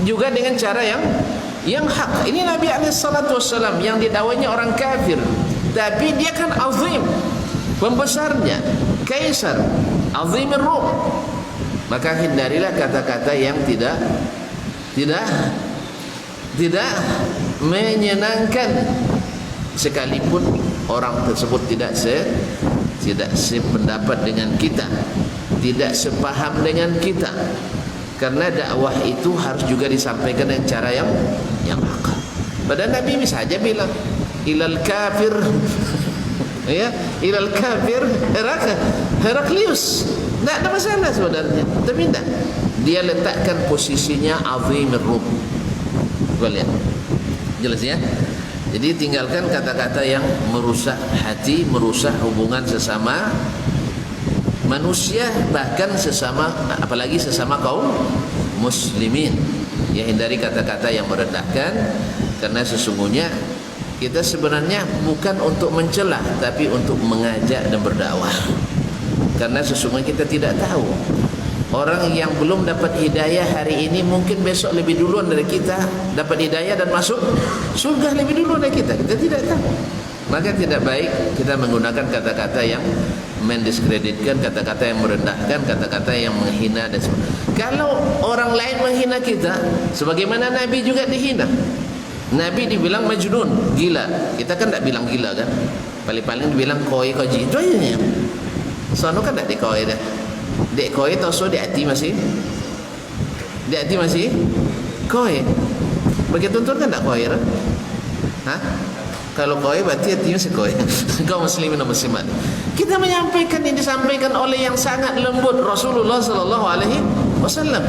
juga dengan cara yang hak. Ini Nabi SAW yang didakwanya orang kafir, tapi dia kan azim, pembesarnya, kaisar, azimir Rum. Maka hindarilah kata-kata yang tidak menyenangkan, sekalipun orang tersebut tidak sependapat dengan kita, tidak sepaham dengan kita. Karena dakwah itu harus juga disampaikan dengan cara yang hak. Padahal Nabi bisa saja bilang ilal kafir Ya, ilal kafir Heraklius. Tak ada masalah sebenarnya. Tapi tak. Dia letakkan posisinya azimir Rum. Coba lihat. Jelas ya? Jadi tinggalkan kata-kata yang merusak hati, merusak hubungan sesama manusia, bahkan sesama, apalagi sesama kaum muslimin. Ya, hindari kata-kata yang merendahkan, karena sesungguhnya kita sebenarnya bukan untuk mencela, tapi untuk mengajak dan berdakwah. Karena sesungguhnya kita tidak tahu, orang yang belum dapat hidayah hari ini mungkin besok lebih duluan dari kita dapat hidayah dan masuk surga lebih duluan dari kita. Kita tidak tahu. Maka tidak baik kita menggunakan kata-kata yang mendiskreditkan, kata-kata yang merendahkan, kata-kata yang menghina dan sebagainya. Kalau orang lain menghina kita, sebagaimana Nabi juga dihina. Nabi dibilang majnun, gila. Kita kan tak bilang gila kan. Paling-paling dibilang koi koji. Itu aja. Soalnya kan tak dikoi dah. Dek koi tau so dek hati masih. Dek hati masih koi. Begitu tuntun kan tak koi kan? Hah? Kalau koi berarti hatinya si koi. Kau muslimin dan muslimat. Kita menyampaikan yang disampaikan oleh yang sangat lembut, Rasulullah sallallahu alaihi wasallam.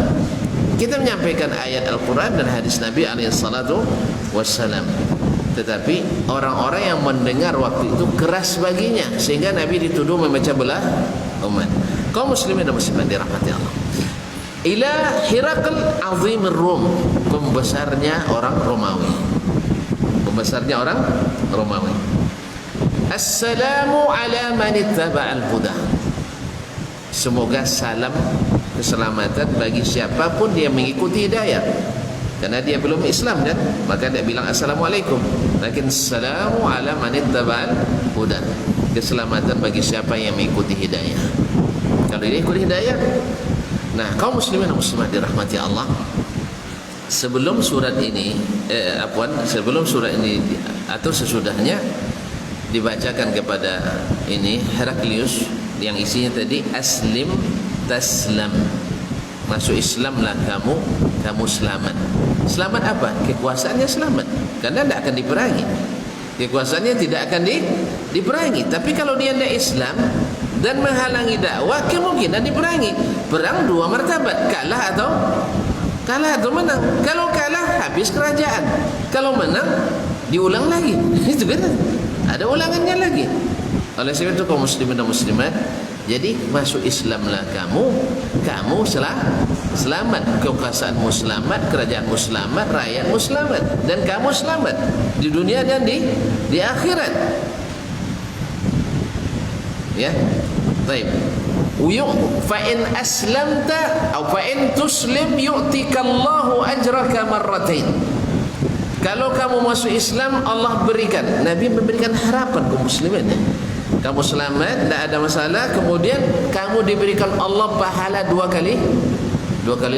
Kita menyampaikan ayat Al-Quran dan hadis Nabi alaihissalatu wassalam. Tetapi orang-orang yang mendengar waktu itu keras baginya, sehingga Nabi dituduh memecah belah umat. Kaum muslimin dan muslimat dirahmati Allah. Ila Hirakl azimir Rum, pembesarnya orang Romawi. Pembesarnya orang Romawi. Assalamu ala man ittaba'al huda. Semoga salam keselamatan bagi siapapun dia mengikuti hidayah. Karena dia belum Islam kan, maka dia bilang assalamualaikum. Lakin assalamu ala man ittaba'al huda. Keselamatan bagi siapa yang mengikuti hidayah. Kalau dia ikut hidayah. Nah, kaum muslimin dan muslimat dirahmati Allah. Sebelum surat ini sebelum surat ini atau sesudahnya dibacakan kepada ini Heraklius yang isinya tadi aslim taslam, masuk Islamlah kamu, kamu selamat. Selamat apa? Kekuasaannya selamat, karena tidak akan diperangi. Kekuasaannya tidak akan diperangi. Tapi kalau dia tidak Islam dan menghalangi dakwah, kemungkinan diperangi. Perang dua martabat, kalah atau menang. Kalau kalah, habis kerajaan. Kalau menang, diulang lagi. Itu kan ada ulangannya lagi. Oleh sebab itu kaum muslimin dan muslimat, jadi masuk Islamlah kamu selamat. Kekuasaanmu selamat, kerajaanmu selamat, rakyatmu selamat, dan kamu selamat di dunia dan di akhirat. Ya, baik. Fa in aslamta atau fa in tuslim yu'tikallahu ajraka marratain. Kalau kamu masuk Islam, Allah berikan, Nabi memberikan harapan kaum muslimin. Kamu selamat, tidak ada masalah. Kemudian kamu diberikan Allah pahala dua kali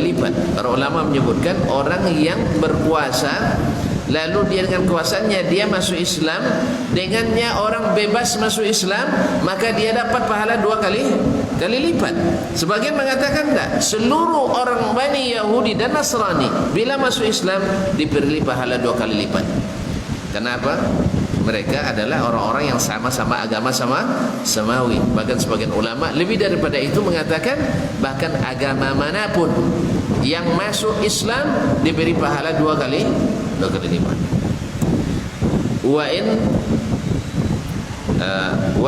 lipat. Para ulama menyebutkan orang yang berpuasa, lalu dia dengan kuasanya dia masuk Islam, dengannya orang bebas masuk Islam, maka dia dapat pahala dua kali lipat. Sebagian mengatakan tak, seluruh orang Bani Yahudi dan Nasrani bila masuk Islam diberi pahala dua kali lipat. Kenapa? Mereka adalah orang-orang yang sama-sama agama samawi. Bahkan sebagian ulama lebih daripada itu mengatakan bahkan agama manapun yang masuk Islam diberi pahala dua kali lipat. Wa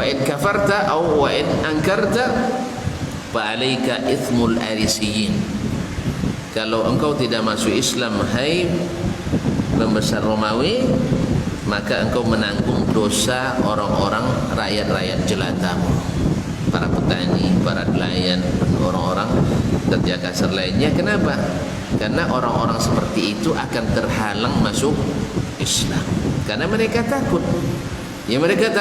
in kafarta atau wa in ankarta fa alayka ithmul arisiyin. Kalau engkau tidak masuk Islam, hai pembesar Romawi, maka engkau menanggung dosa orang-orang rakyat-rakyat jelatamu, para petani, para nelayan, dan orang-orang kerja kasar lainnya. Kenapa? Karena orang-orang seperti itu akan terhalang masuk Islam, karena mereka takut. Ya, mereka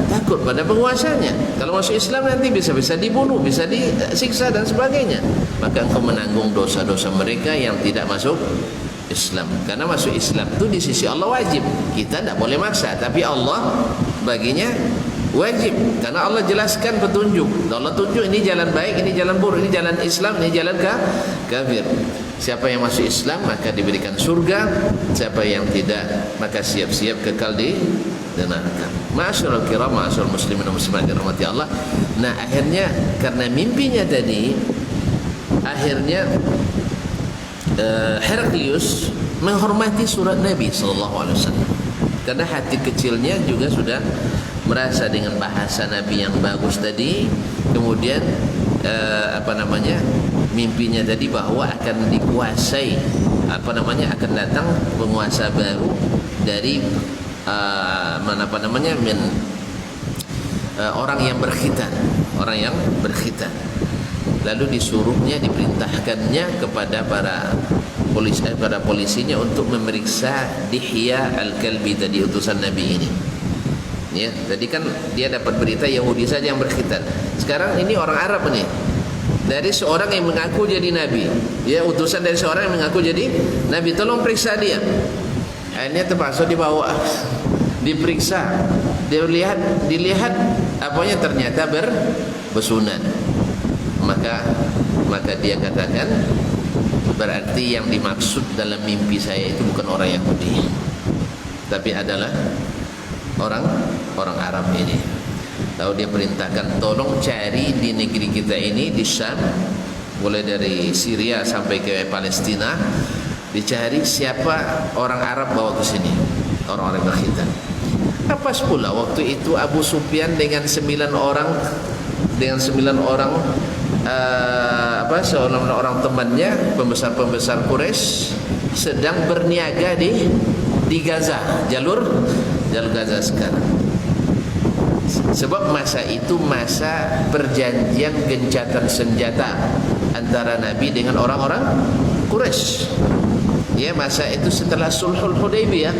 takut pada penguasanya. Kalau masuk Islam nanti bisa dibunuh, bisa disiksa dan sebagainya. Maka engkau menanggung dosa-dosa mereka yang tidak masuk Islam. Karena masuk Islam itu di sisi Allah wajib. Kita tidak boleh maksa, tapi Allah baginya wajib. Karena Allah jelaskan petunjuk. Allah tunjuk ini jalan baik, ini jalan buruk, ini jalan Islam, ini jalan kafir. Siapa yang masuk Islam maka diberikan surga. Siapa yang tidak maka siap-siap kekal di neraka. Ma'asyiral kiram, ma'asyiral muslimin dan muslimat dirahmati Allah. Nah, akhirnya karena mimpinya tadi, akhirnya Heraklius menghormati surat Nabi sallallahu alaihi wasallam. Karena hati kecilnya juga sudah merasa dengan bahasa Nabi yang bagus tadi, kemudian mimpinya tadi bahwa akan dikuasai, akan datang penguasa baru dari orang yang berkhitan, lalu disuruhnya, diperintahkannya kepada para polisinya untuk memeriksa Dihya Al-Kalbi tadi, utusan Nabi ini. Ya, tadi kan dia dapat berita Yahudi saja yang berkhitan. Sekarang ini orang Arab nih, dari seorang yang mengaku jadi Nabi, ya, utusan dari seorang yang mengaku jadi Nabi, tolong periksa dia. Akhirnya terpaksa dibawa, diperiksa, dilihat apanya, ternyata bersunat. Maka dia katakan, berarti yang dimaksud dalam mimpi saya itu bukan orang Yahudi, tapi adalah orang Arab ini. Lalu dia perintahkan, tolong cari di negeri kita ini, di Syam, mulai dari Syria sampai ke Palestina, dicari siapa orang Arab bawa ke sini, orang-orang berkhitan. Apa pula waktu itu Abu Sufyan dengan 9 orang orang temannya, pembesar Quraisy, sedang berniaga di Gaza, jalur Gaza sekarang. Sebab masa itu masa perjanjian gencatan senjata antara Nabi dengan orang-orang Quraisy. Ya, masa itu setelah Sulhul Hudaybiyah.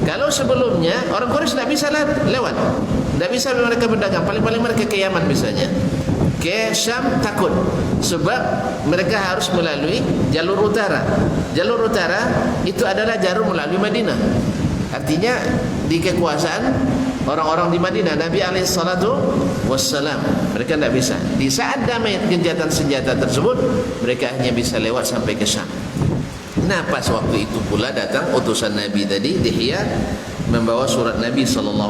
Kalau sebelumnya orang Quraisy tidak bisa lewat, tidak bisa mereka berdagang. Paling-paling mereka ke Yaman misalnya, ke Syam takut, sebab mereka harus melalui jalur utara. Jalur utara itu adalah jalur melalui Madinah. Artinya di kekuasaan orang-orang di Madinah, Nabi alaihissalatu wassalam, mereka tidak bisa. Di saat damai gencatan senjata tersebut, mereka hanya bisa lewat sampai ke Syam. Nah, pas waktu itu pula datang utusan Nabi tadi, Dihya, membawa surat Nabi SAW.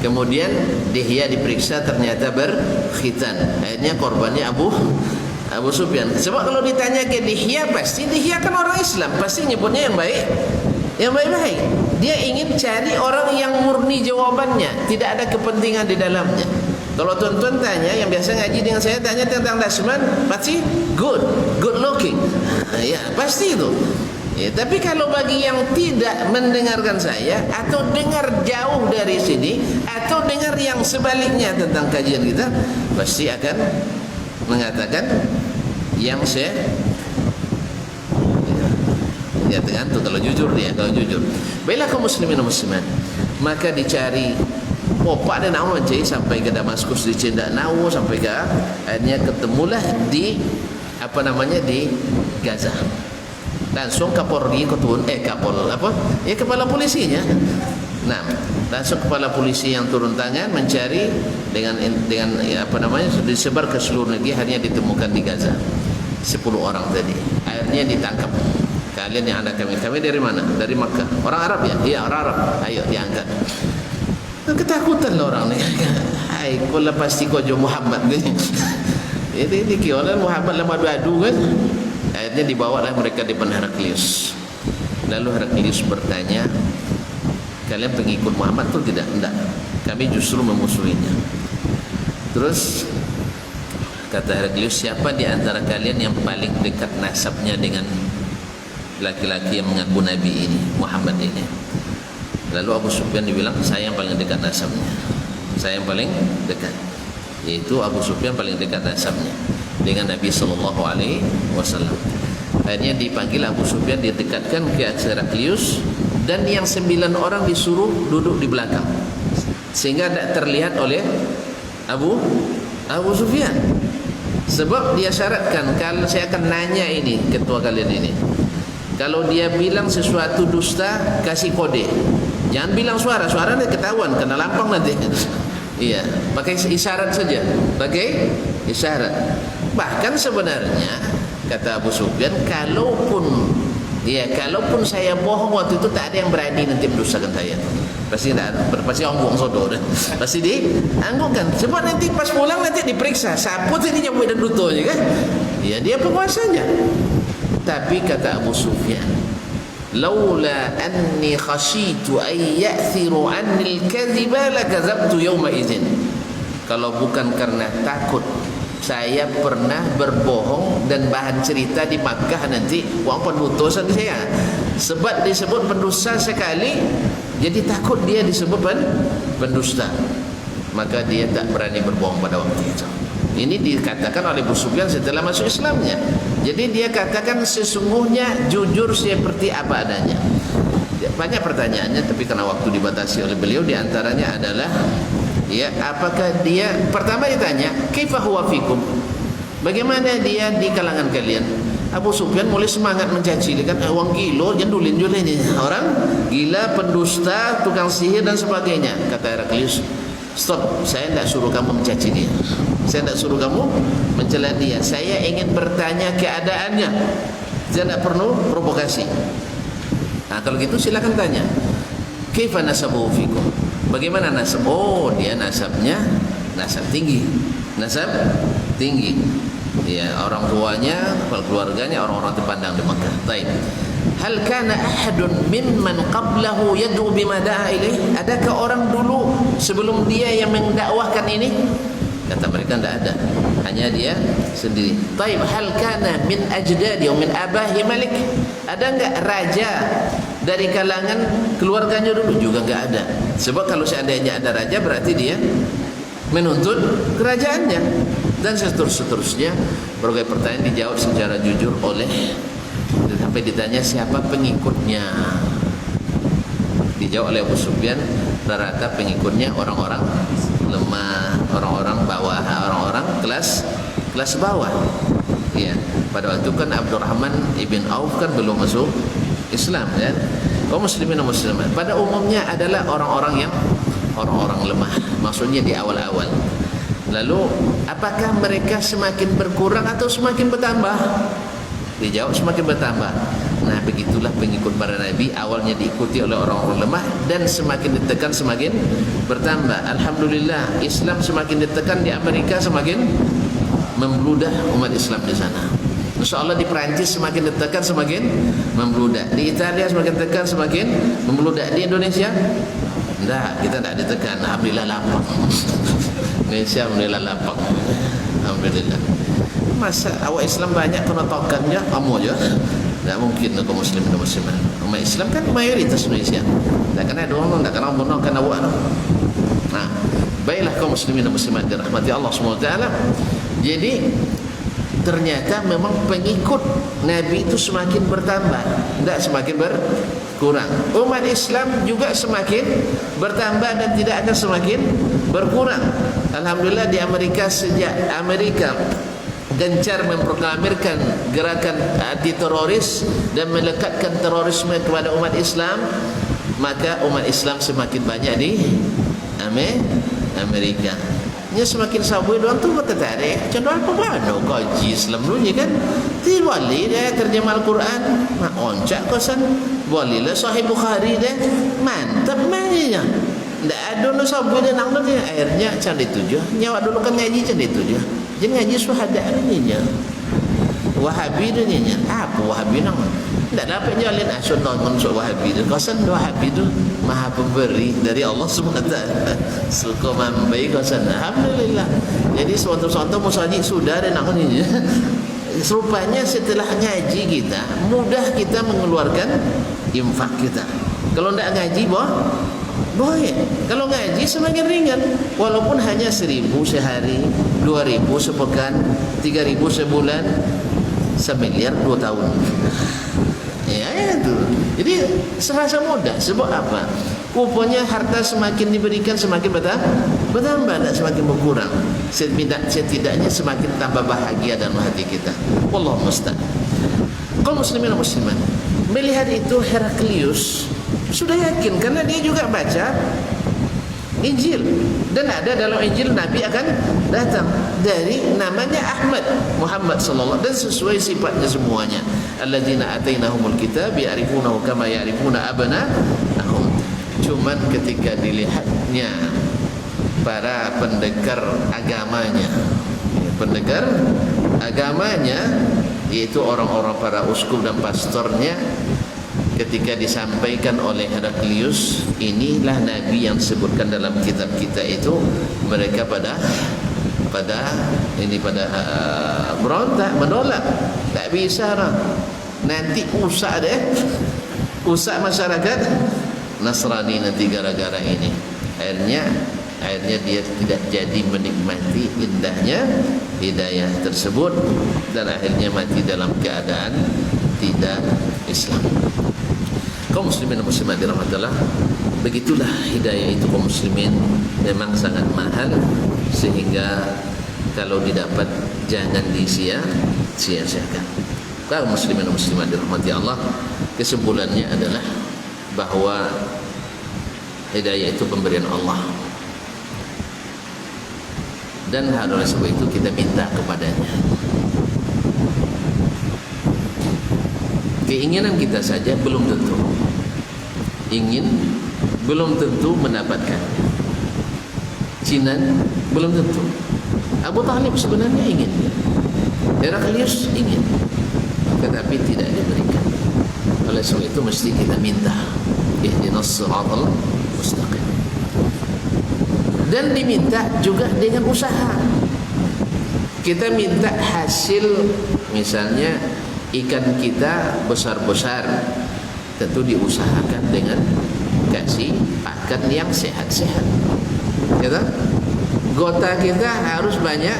Kemudian Dihya diperiksa, ternyata berkhitan. Akhirnya korbannya Abu Sufyan. Sebab kalau ditanya ke Dihya, pasti Dihya kan orang Islam, pasti nyebutnya yang baik, yang baik-baik. Dia ingin cari orang yang murni jawabannya, tidak ada kepentingan di dalamnya. Kalau tuan-tuan tanya, yang biasa ngaji dengan saya, tanya tentang Dasman, pasti good looking, ya pasti itu. Ya, tapi kalau bagi yang tidak mendengarkan saya, atau dengar jauh dari sini, atau dengar yang sebaliknya tentang kajian kita, pasti akan mengatakan yang saya, ya tergantung, kalau jujur. Baiklah kaum muslimin dan muslimat, maka dicari, Pak dan Nawa sampai ke Damaskus, di Cendak Nawa, sampai ke, akhirnya ketemulah di Gaza. Langsung Kapolri kepala polisinya. Nah, langsung kepala polisi yang turun tangan mencari dengan disebar ke seluruh negeri. Akhirnya ditemukan di Gaza 10 orang tadi. Akhirnya ditangkap. Kalian yang ada kami dari mana? Dari Makkah. Orang Arab ya? Iya, orang Arab. Ayo diangkat. Ketakutan lah orang ni. Hai, kau pasti kau jo Muhammad kan? Ini kiolan Muhammad lama adu kan? Akhirnya dibawalah mereka di depan Heraklius. Lalu Heraklius bertanya, kalian pengikut Muhammad atau tidak? Tidak. Kami justru memusuhinya. Terus kata Heraklius, siapa di antara kalian yang paling dekat nasabnya dengan laki-laki yang mengaku Nabi ini, Muhammad ini? Lalu Abu Sufyan dibilang, saya yang paling dekat nasabnya. Saya yang paling dekat. Yaitu Abu Sufyan paling dekat nasabnya dengan Nabi SAW. Akhirnya dipanggil Abu Sufyan, didekatkan ke Heraklius, dan yang 9 orang disuruh duduk di belakang sehingga tidak terlihat oleh Abu Sufyan. Sebab dia syaratkan, kalau saya akan nanya ini ketua kalian ini, kalau dia bilang sesuatu dusta, kasih kode. Jangan bilang suara nanti ketahuan, kena lampang nanti. Iya, pakai isyarat saja, pakai isyarat. Bahkan sebenarnya kata Abu Sufyan, kalaupun Ya, kalaupun saya bohong waktu itu tak ada yang berani nanti mendustakan saya. Pasti tak ada, pasti orang buang sodor. Pasti dianggukkan. Sebab nanti pas pulang nanti diperiksa. Siapa tadi nyamuk dan dutonya kan? Ya, dia penguasanya. Tapi kata Abu Sufyan, laula anni khashitu an ya'thiru anni al-kadhiba lakadzabtu yawma idzin. Kalau bukan karena takut saya pernah berbohong dan bahan cerita di Makkah nanti orang pendutusan saya. Sebab disebut pendusta sekali, jadi takut dia disebut pendusta. Maka dia tak berani berbohong pada waktu itu. Ini dikatakan oleh Abu Sufyan setelah masuk Islamnya. Jadi dia katakan sesungguhnya jujur seperti apa adanya. Banyak pertanyaannya, tapi karena waktu dibatasi oleh beliau, diantaranya adalah ya, apakah dia, pertama ditanya kaifa huwa fikum, bagaimana dia di kalangan kalian. Abu Sufyan mulai semangat mencaci, kan orang gila jendulin ini, orang gila, pendusta, tukang sihir dan sebagainya. Kata Heraklius, stop, saya tidak suruh kamu mencaci dia, saya tidak suruh kamu mencela dia, saya ingin bertanya keadaannya, saya tidak perlu provokasi. Nah, kalau gitu silakan tanya, kaifa nasabuhu fikum, bagaimana nasab? Oh, dia nasabnya nasab tinggi, nasab tinggi. Ya, orang tuanya, keluarganya orang-orang terpandang di Makkah. Baik. Hal kana ahadun mimman qablahu yad'u bima da'a ilaih? Adakah orang dulu sebelum dia yang mendakwahkan ini? Kata mereka tidak ada, hanya dia sendiri. Baik. Hal kana min ajdadi wa min abahi malik? Ada enggak raja dari kalangan keluarganya dulu? Juga enggak ada. Sebab kalau seandainya ada raja berarti dia menuntut kerajaannya, dan seterusnya. Berbagai pertanyaan dijawab secara jujur oleh, sampai ditanya siapa pengikutnya, dijawab oleh Abu Sufyan rata-rata pengikutnya orang-orang lemah, orang-orang bawah, orang-orang kelas bawah. Ya, pada waktu kan Abdurrahman ibn Auf kan belum masuk Islam, ya. Kaum muslimin dan muslimat pada umumnya adalah orang-orang lemah, maksudnya di awal-awal. Lalu apakah mereka semakin berkurang atau semakin bertambah? Dijawab semakin bertambah. Nah, begitulah pengikut para nabi, awalnya diikuti oleh orang-orang lemah dan semakin ditekan semakin bertambah. Alhamdulillah, Islam semakin ditekan di Amerika, semakin membludak umat Islam di sana. InsyaAllah di Perancis semakin ditekan semakin membludak, di Italia semakin ditekan semakin membludak. Di Indonesia enggak, kita tidak ditekan, alhamdulillah lapang. Indonesia alhamdulillah lapang, alhamdulillah. Masa awak Islam banyak kena tokannya kamu aja? Tak mungkin kaum muslim dan muslimat. Umat Islam kan mayoritas Indonesia. Tak kena doang, tak kena bunuh, kena awak. Nah, baiklah kaum muslimin dan muslimat dirahmati Allah SWT. Jadi ternyata memang pengikut Nabi itu semakin bertambah, tidak semakin berkurang. Umat Islam juga semakin bertambah dan tidak akan semakin berkurang. Alhamdulillah di Amerika, sejak Amerika gencar memproklamirkan gerakan anti teroris dan melekatkan terorisme kepada umat Islam, maka umat Islam semakin banyak di Amerika. Nya semakin sabui doang tu kata tarik. Contoh apa mana kaji Islam dulu kan? Ti boleh dia terjemah Al-Quran, mak oncak kosan. Bolehlah Sahih Bukhari dia. Mantap mainnya. Ndak ada no sabui dia nang dia akhirnya candi tujuh. Nyawa dulu kan ngaji candi tujuh. Jadi ngaji syuhada nya. Wahabi nya. Apa Wahabi nang? Tak dapat jalin sunnah mansuk Wahabi tu. Kosan Wahabi tu Maha Pemberi dari Allah SWT. Suka mambai kosan. Alhamdulillah. Jadi suatu-suatu musajid sudah dan nak ni. Serupanya setelah ngaji kita, mudah kita mengeluarkan infak kita. Kalau tak ngaji boleh. Kalau ngaji semakin ringan. Walaupun hanya 1.000 sehari, 2.000 sepekan, 3.000 sebulan, 1 miliar 2 tahun. Ya itu. Jadi serasa mudah. Sebab apa? Rupanya harta semakin diberikan semakin bertambah, tak semakin berkurang. Setidaknya semakin tambah bahagia dalam hati kita. Wallahu musta'an. Kaum muslimin dan muslimat, melihat itu Heraklius sudah yakin karena dia juga baca Injil. Dan ada dalam Injil Nabi akan datang dari namanya Ahmad, Muhammad sallallahu, dan sesuai sifatnya semuanya. Alladzina atainahumul kitab ya'rifunahu kama ya'rifuna abna'ahum. Cuman ketika dilihatnya para pendekar agamanya, yaitu orang-orang para uskup dan pastornya, ketika disampaikan oleh Heraklius, inilah Nabi yang disebutkan dalam kitab kita itu, mereka pada berontak, menolak. Tak bisa lah. Nanti usak masyarakat Nasrani nanti gara-gara ini. Akhirnya dia tidak jadi menikmati indahnya hidayah tersebut, dan akhirnya mati dalam keadaan tidak Islam. Kaum muslimin dan muslimat dirahmati Allah, begitulah hidayah itu kaum muslimin, memang sangat mahal, sehingga kalau didapat jangan disia-siakan. Kaum muslimin dan muslimat dirahmati Allah, kesimpulannya adalah bahwa hidayah itu pemberian Allah, dan oleh sebab itu kita minta kepadanya. Keinginan kita saja belum tentu mendapatkan. Cinan belum tentu. Abu Talib sebenarnya ingin, Heraklius ingin, tetapi tidak diberikan. Oleh sebab itu mesti kita minta, ihdinas siratal mustaqim. Dan diminta juga dengan usaha. Kita minta hasil, misalnya ikan kita besar-besar, tentu diusahakan dengan kasih pakan yang sehat-sehat. Ya, gota kita harus banyak,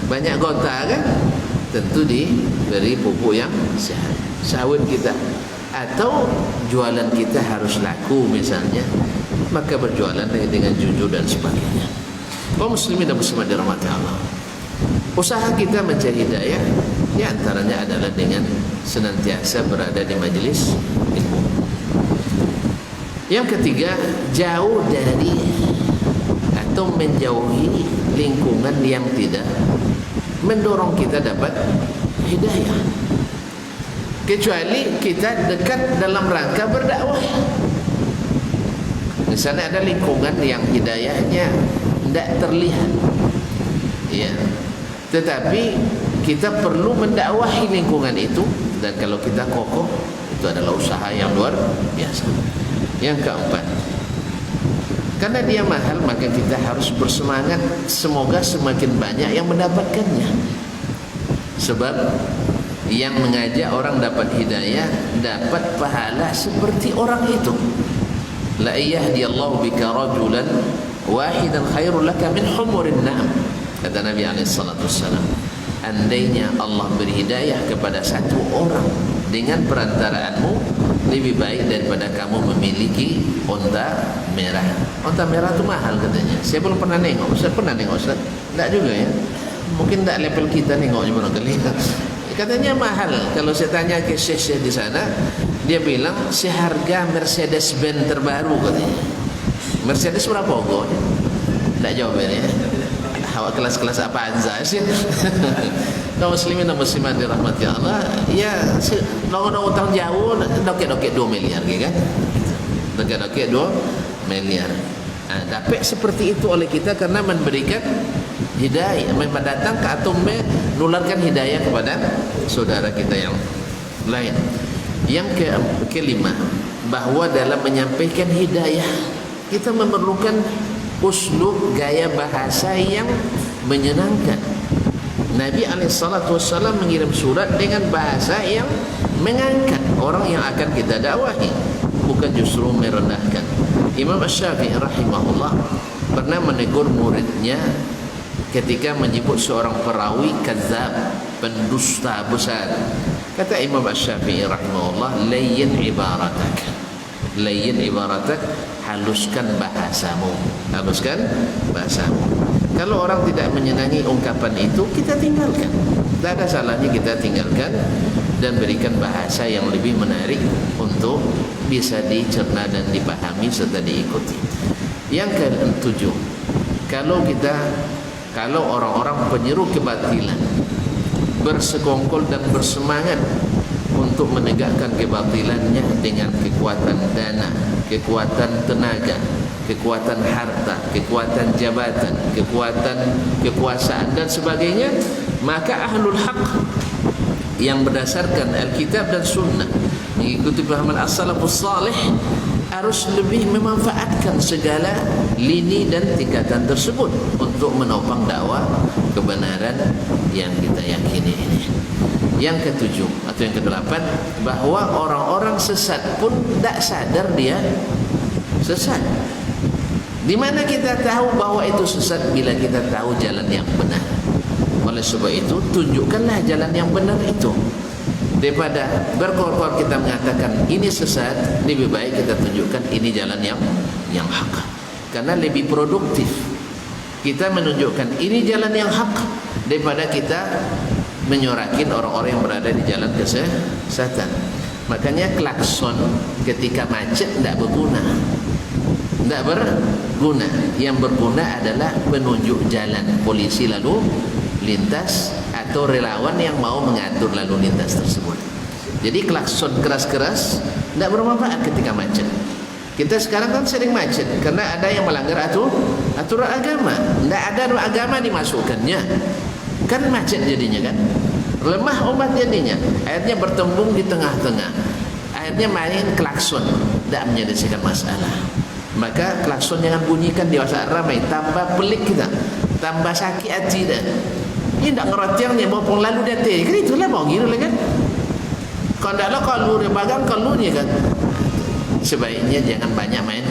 banyak gota kan? Tentu diberi pupuk yang sehat. Sawit kita atau jualan kita harus laku misalnya, maka berjualan dengan jujur dan sebagainya. Kaum muslimin dan muslimat dirahmati Allah, usaha kita mencari hidayah di antaranya adalah dengan senantiasa berada di majelis ilmu. Yang ketiga, jauh dari atau menjauhi lingkungan yang tidak mendorong kita dapat hidayah, kecuali kita dekat dalam rangka berdakwah. Misalnya ada lingkungan yang hidayahnya tidak terlihat, ya, tetapi kita perlu mendakwahi lingkungan itu, dan kalau kita kokoh, itu adalah usaha yang luar biasa. Yang keempat, karena dia mahal, maka kita harus bersemangat, semoga semakin banyak yang mendapatkannya. Sebab yang mengajak orang dapat hidayah dapat pahala seperti orang itu. La yahdiyallahu bika rajulan wahidan khairul laka min humurin na'am, kata Nabi SAW. Andainya Allah beri hidayah kepada satu orang dengan perantaraanmu, lebih baik daripada kamu memiliki unta merah. Unta merah itu mahal katanya. Saya belum pernah nengok. Ustaz pernah nengok Ustaz? Tak juga ya. Mungkin tak level kita nengoknya barangkali. Katanya mahal. Kalau saya tanya ke syekh di sana, dia bilang seharga Mercedes Benz terbaru katanya. Mercedes berapa harganya? Tak jawab ya. Awak kelas-kelas apa Anza sih? Kaum muslimin dan muslimat dirahmati Allah, ya nongol tahun jauh dokek-dokek 2 miliar kan? Dokek-dokek 2 miliar. Dapat seperti itu oleh kita karena memberikan hidayah, mendatang ke atau menularkan hidayah kepada saudara kita yang lain. Yang kelima, bahwa dalam menyampaikan hidayah kita memerlukan uslub, gaya bahasa yang menyenangkan. Nabi SAW mengirim surat dengan bahasa yang mengangkat orang yang akan kita dakwahi, bukan justru merendahkan. Imam Asy-Syafi'i rahimahullah pernah menegur muridnya ketika menyebut seorang perawi kadzab, pendusta besar. Kata Imam Asy-Syafi'i rahimahullah, layyin ibaratak, layyin ibaratak, haluskan bahasamu, haluskan bahasamu. Kalau orang tidak menyenangi ungkapan itu, kita tinggalkan. Tak ada salahnya kita tinggalkan dan berikan bahasa yang lebih menarik untuk bisa dicerna dan dipahami serta diikuti. Yang ketujuh, kalau orang-orang penyeru kebatilan bersekongkol dan bersemangat untuk menegakkan kebatilannya dengan kekuatan dana, kekuatan tenaga, kekuatan harta, kekuatan jabatan, kekuatan kekuasaan dan sebagainya, maka ahlul haq yang berdasarkan Alkitab dan Sunnah mengikuti pahaman as-salafus salih harus lebih memanfaatkan segala lini dan tingkatan tersebut untuk menopang dakwah kebenaran yang kita yakini ini. Yang ketujuh atau yang kedelapan, bahwa orang-orang sesat pun tak sadar dia sesat. Di mana kita tahu bahwa itu sesat? Bila kita tahu jalan yang benar. Oleh sebab itu, tunjukkanlah jalan yang benar itu. Daripada berkor-kor kita mengatakan ini sesat, lebih baik kita tunjukkan ini jalan yang hak. Karena lebih produktif kita menunjukkan ini jalan yang hak daripada kita menyorakin orang-orang yang berada di jalan kesesatan. Makanya klakson ketika macet tidak berguna. Tidak berguna. Yang berguna adalah penunjuk jalan polisi lalu lintas atau relawan yang mau mengatur lalu lintas tersebut. Jadi klakson keras-keras tidak bermanfaat ketika macet. Kita sekarang kan sering macet karena ada yang melanggar aturan agama. Tidak ada agama dimasukkannya. Kan macet jadinya kan. Lemah umat jadinya. Akhirnya bertembung di tengah-tengah. Akhirnya main klakson. Tidak menyelesaikan masalah. Maka klakson jangan bunyikan di saat ramai. Tambah pelik kita. Tambah sakit hati dah. Ini tak ngeratiangnya bawa lalu datai. Kan itulah mau gitu lah kan. Kalau tak lah kalau dia bagang kalau dia kan. Sebaiknya jangan banyak main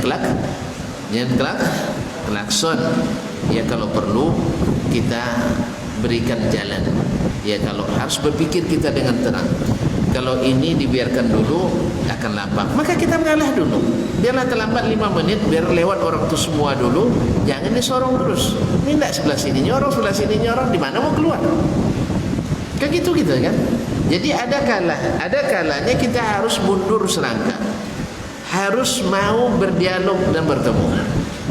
klakson. Ya kalau perlu kita berikan jalan. Ya kalau harus berpikir kita dengan tenang. Kalau ini dibiarkan dulu akan lapang, maka kita mengalah dulu. Biarlah terlambat 5 menit, biar lewat orang itu semua dulu. Jangan disorong terus. Ini tidak sebelah sini nyorong, sebelah sini nyorong, di mana mau keluar? Kan gitu kan? Jadi ada kalanya kita harus mundur selangkah. Harus mau berdialog dan bertemu.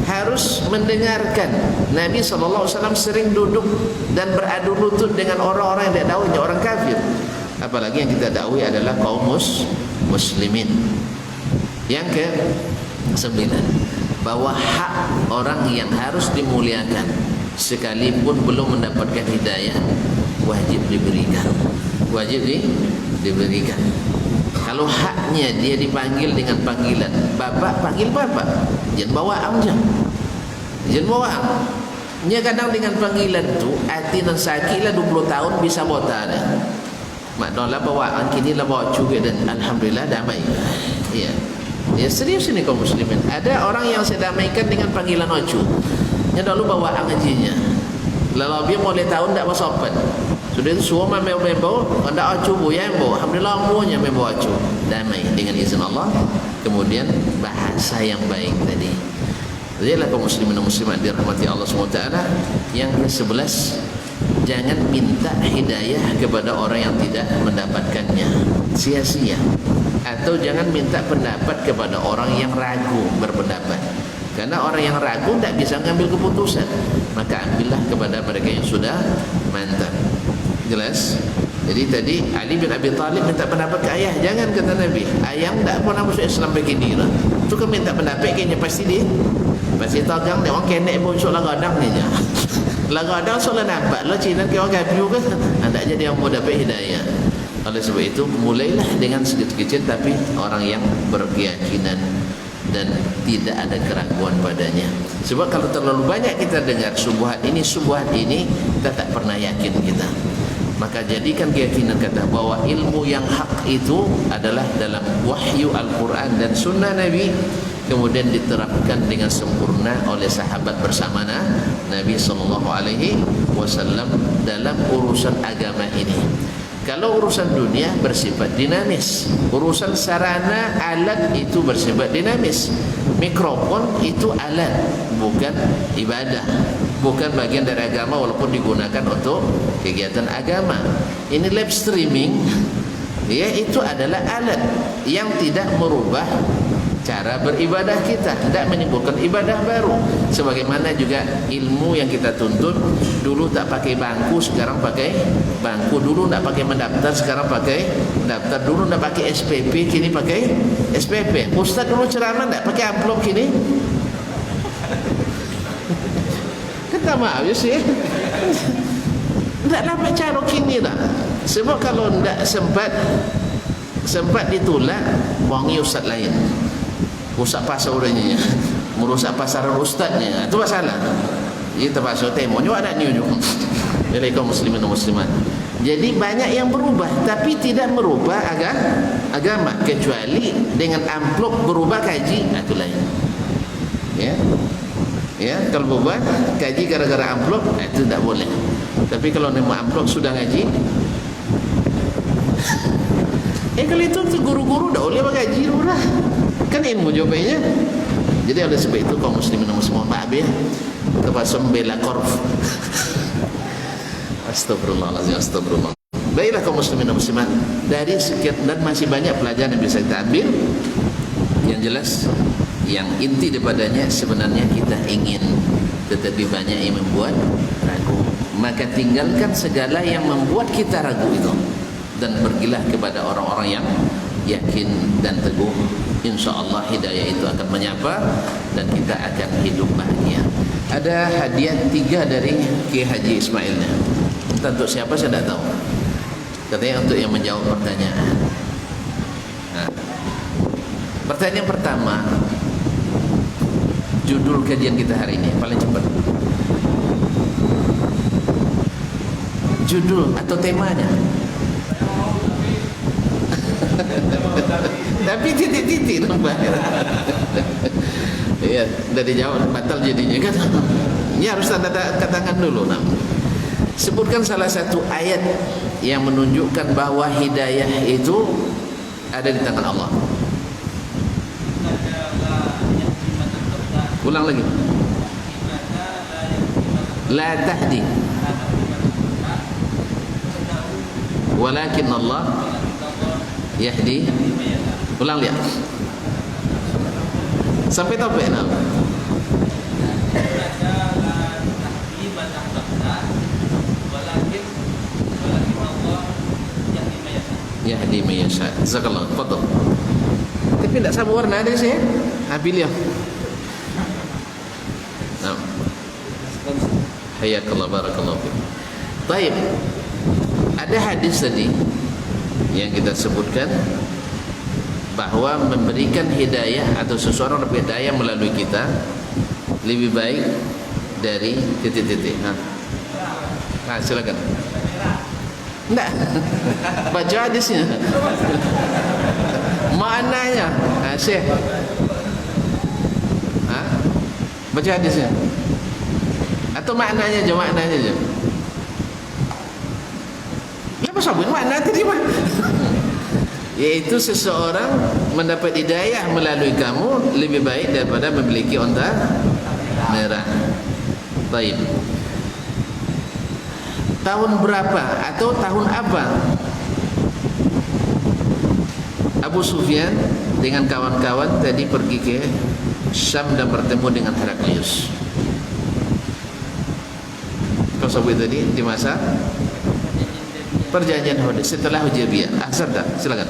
Harus mendengarkan. Nabi SAW sering duduk dan beradu lutut dengan orang-orang yang tidak tahu, orang kafir. Apalagi yang kita dakwai adalah kaum muslimin. Yang ke-9, bahwa hak orang yang harus dimuliakan sekalipun belum mendapatkan hidayah wajib diberikan. Kalau haknya dia dipanggil dengan panggilan bapak, panggil bapak. Jangan bawa amjad. Jangan bawa am. Nya kadang dengan panggilan tu hati nan sakit lah 20 tahun bisa bota dah. Maknanya bawaan kini lah bawa juga dan alhamdulillah damai. Ya. Ya serius ini kaum muslimin. Ada orang yang saya damaikan dengan panggilan ocu. Nya dulu bawa ngajinya. Lalu dia mulai tahun tak bersopan. Sudah itu semua membawa anda ocu bu yang bawa. Alhamdulillah semuanya membawa ocu. Damai dengan izin Allah. Kemudian bahasa yang baik tadi. Jadilah kaum muslimin dan muslimat dirahmati Allah SWT. Yang ke-11, jangan minta hidayah kepada orang yang tidak mendapatkannya sia-sia. Atau jangan minta pendapat kepada orang yang ragu berpendapat. Karena orang yang ragu tidak bisa mengambil keputusan. Maka ambillah kepada mereka yang sudah mantap. Jelas? Jadi tadi Ali bin Abi Talib minta pendapat ke ayah. Jangan, kata Nabi, ayah tidak pernah masuk Islam begini lah. Itu kan minta pendapat kayaknya pasti dia tagang dia orang kenek pun soal lagadang ni je. Lagadang soal nampak lah Cina ke orang kafir kan. Tak jadi yang mau dapat hidayah. Oleh sebab itu mulailah dengan sedikit kecil tapi orang yang berkeyakinan dan tidak ada keraguan padanya. Sebab kalau terlalu banyak kita dengar subuhat ini kita tak pernah yakin kita. Maka jadikan keyakinan kata bahwa ilmu yang hak itu adalah dalam wahyu Al-Quran dan sunnah Nabi, kemudian diterapkan dengan sempurna oleh sahabat bersama Nabi SAW dalam urusan agama ini. Kalau urusan dunia bersifat dinamis, urusan sarana alat itu bersifat dinamis. Mikrofon itu alat, bukan ibadah, bukan bagian dari agama walaupun digunakan untuk kegiatan agama. Ini live streaming, Ya, itu adalah alat yang tidak merubah cara beribadah kita, tidak menimbulkan ibadah baru. Sebagaimana juga ilmu yang kita tuntut, dulu tak pakai bangku, sekarang pakai bangku. Dulu tak pakai mendaftar, sekarang pakai mendaftar. Dulu tak pakai SPP, kini pakai SPP. Ustaz dulu ceramah tak pakai amplop, kini kata maaf ya sih, tak dapat cara kini tak. Sebab kalau tak sempat ditolak, wangi ustaz lain, rusak pasar orangnya, merusak pasaran ustaznya, itu masalah. Ia terpaksa temonya ada ni juga. Jadi kaum muslimin dan muslimat, jadi banyak yang berubah tapi tidak merubah agama, kecuali dengan amplop berubah kaji, itu lain. Ya, kalau berubah kaji gara-gara amplop, itu tidak boleh. Tapi kalau nama amplop sudah ngaji, kalau itu guru-guru dah boleh mengaji lah, kan ilmu jawabnya. Jadi oleh sebab itu kaum muslimin dan muslimat, maaf ya, terpaksa membela korf. Astagfirullahaladzim, astagfirullah. Baiklah kaum muslimin dan muslimat, dari sekian dan masih banyak pelajaran yang bisa kita ambil. Yang jelas, yang inti daripadanya sebenarnya kita ingin, tetapi banyak yang membuat ragu. Maka tinggalkan segala yang membuat kita ragu itu, dan pergilah kepada orang-orang yang yakin dan teguh. InsyaAllah hidayah itu akan menyapa dan kita akan hidup bahagia. Ada hadiah 3 dari Kiai Haji Ismailnya. Entah untuk siapa saya tidak tahu. Katanya untuk yang menjawab pertanyaan. Nah, pertanyaan pertama, judul kajian kita hari ini paling cepat. Judul atau temanya? Tapi titik-titik nampak. Iya, dari jawab batal jadinya kan. Ini harus tanda tangan dulu. Nah, sebutkan salah satu ayat yang menunjukkan bahwa hidayah itu ada di tangan Allah. Ulang lagi. La tahdi walakin Allah yahdi. Ulang lihat sampai topik. Yahdi mayasha. Jazakallah. Fadhal. Tapi tidak sama warna ada sih. Pilih. Nah. Hayakallah, barakallahu fiik. Baik. Ada hadis tadi yang kita sebutkan bahwa memberikan hidayah atau seseorang dapat hidayah melalui kita lebih baik dari titik-titik. Nah, silakan. Enggak. Baca hadisnya. Maknanya. Syekh. Baca hadisnya. Atau maknanya aja, maknanya aja. Apa sabun makna tadi mah? Yaitu seseorang mendapat hidayah melalui kamu lebih baik daripada memiliki onta merah. Baik. Tahun berapa atau tahun apa Abu Sufyan dengan kawan-kawan tadi pergi ke Syam dan bertemu dengan Heraklius? Kau sebut tadi di masa perjanjian Hudaybiyah, setelah Hudaybiyah. Silakan.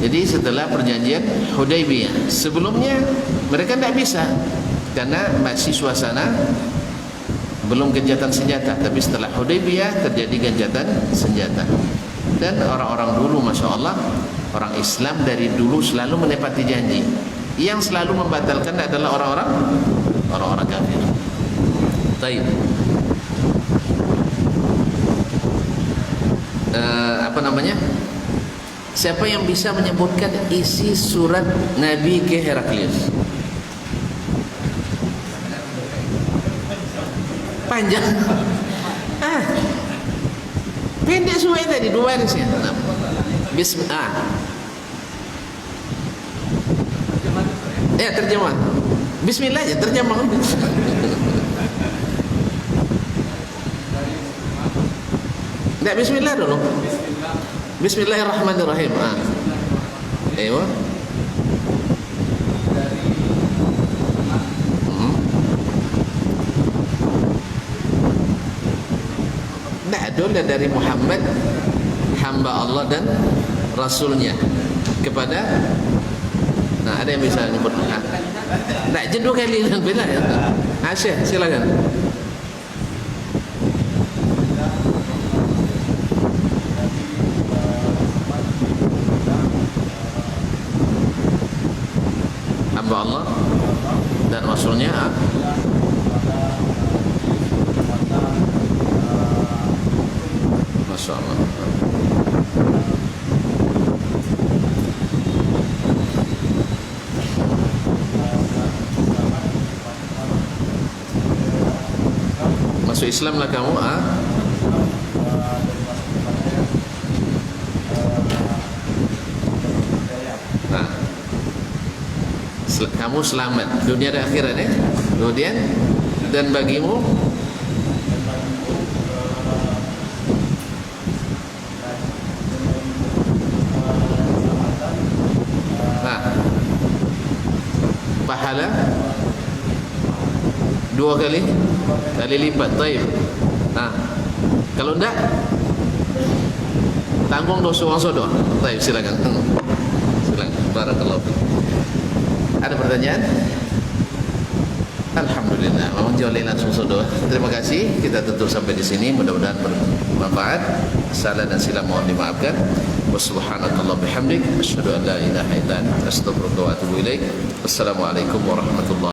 Jadi setelah perjanjian Hudaybiyah, sebelumnya mereka tidak bisa karena masih suasana belum gencatan senjata. Tapi setelah Hudaybiyah terjadi gencatan senjata. Dan orang-orang dulu, masya Allah, orang Islam dari dulu selalu menepati janji. Yang selalu membatalkan adalah orang-orang kafir. Baik. Siapa yang bisa menyebutkan isi surat Nabi ke Heraklius? Panjang. Pendek semua tadi, 2 barisnya. Bismillah. Terjemah. Bismillah aja terjemah. Tidak, bismillah dulu. Bismillahirrahmanirrahim. Ayo. Adalah dari Muhammad, hamba Allah dan Rasulnya, kepada, nah ada yang bisa nyebut, nah jedua kali dan beda ya. Syekh silakan. Hamba Allah dan Rasulnya. Masya Allah. Masuk Islam lah kamu, Nah, kamu selamat dunia dan akhirat ya. Kemudian dan bagimu pahala 2 kali lipat. Taib. Kalau enggak tanggung dosa orang sodor. Taib, silakan. Silakan. Barakallahu. Ada pertanyaan? Alhamdulillah. Memang jauh langsung sodor. Terima kasih. Kita tutup sampai di sini. Mudah-mudahan bermanfaat. Salah dan silap mohon dimaafkan. Subhanakallah bihamdik, asyhadu an la ilaha illa anta, astaghfiruka wa atubu ilaik. Wassalamualaikum warahmatullahi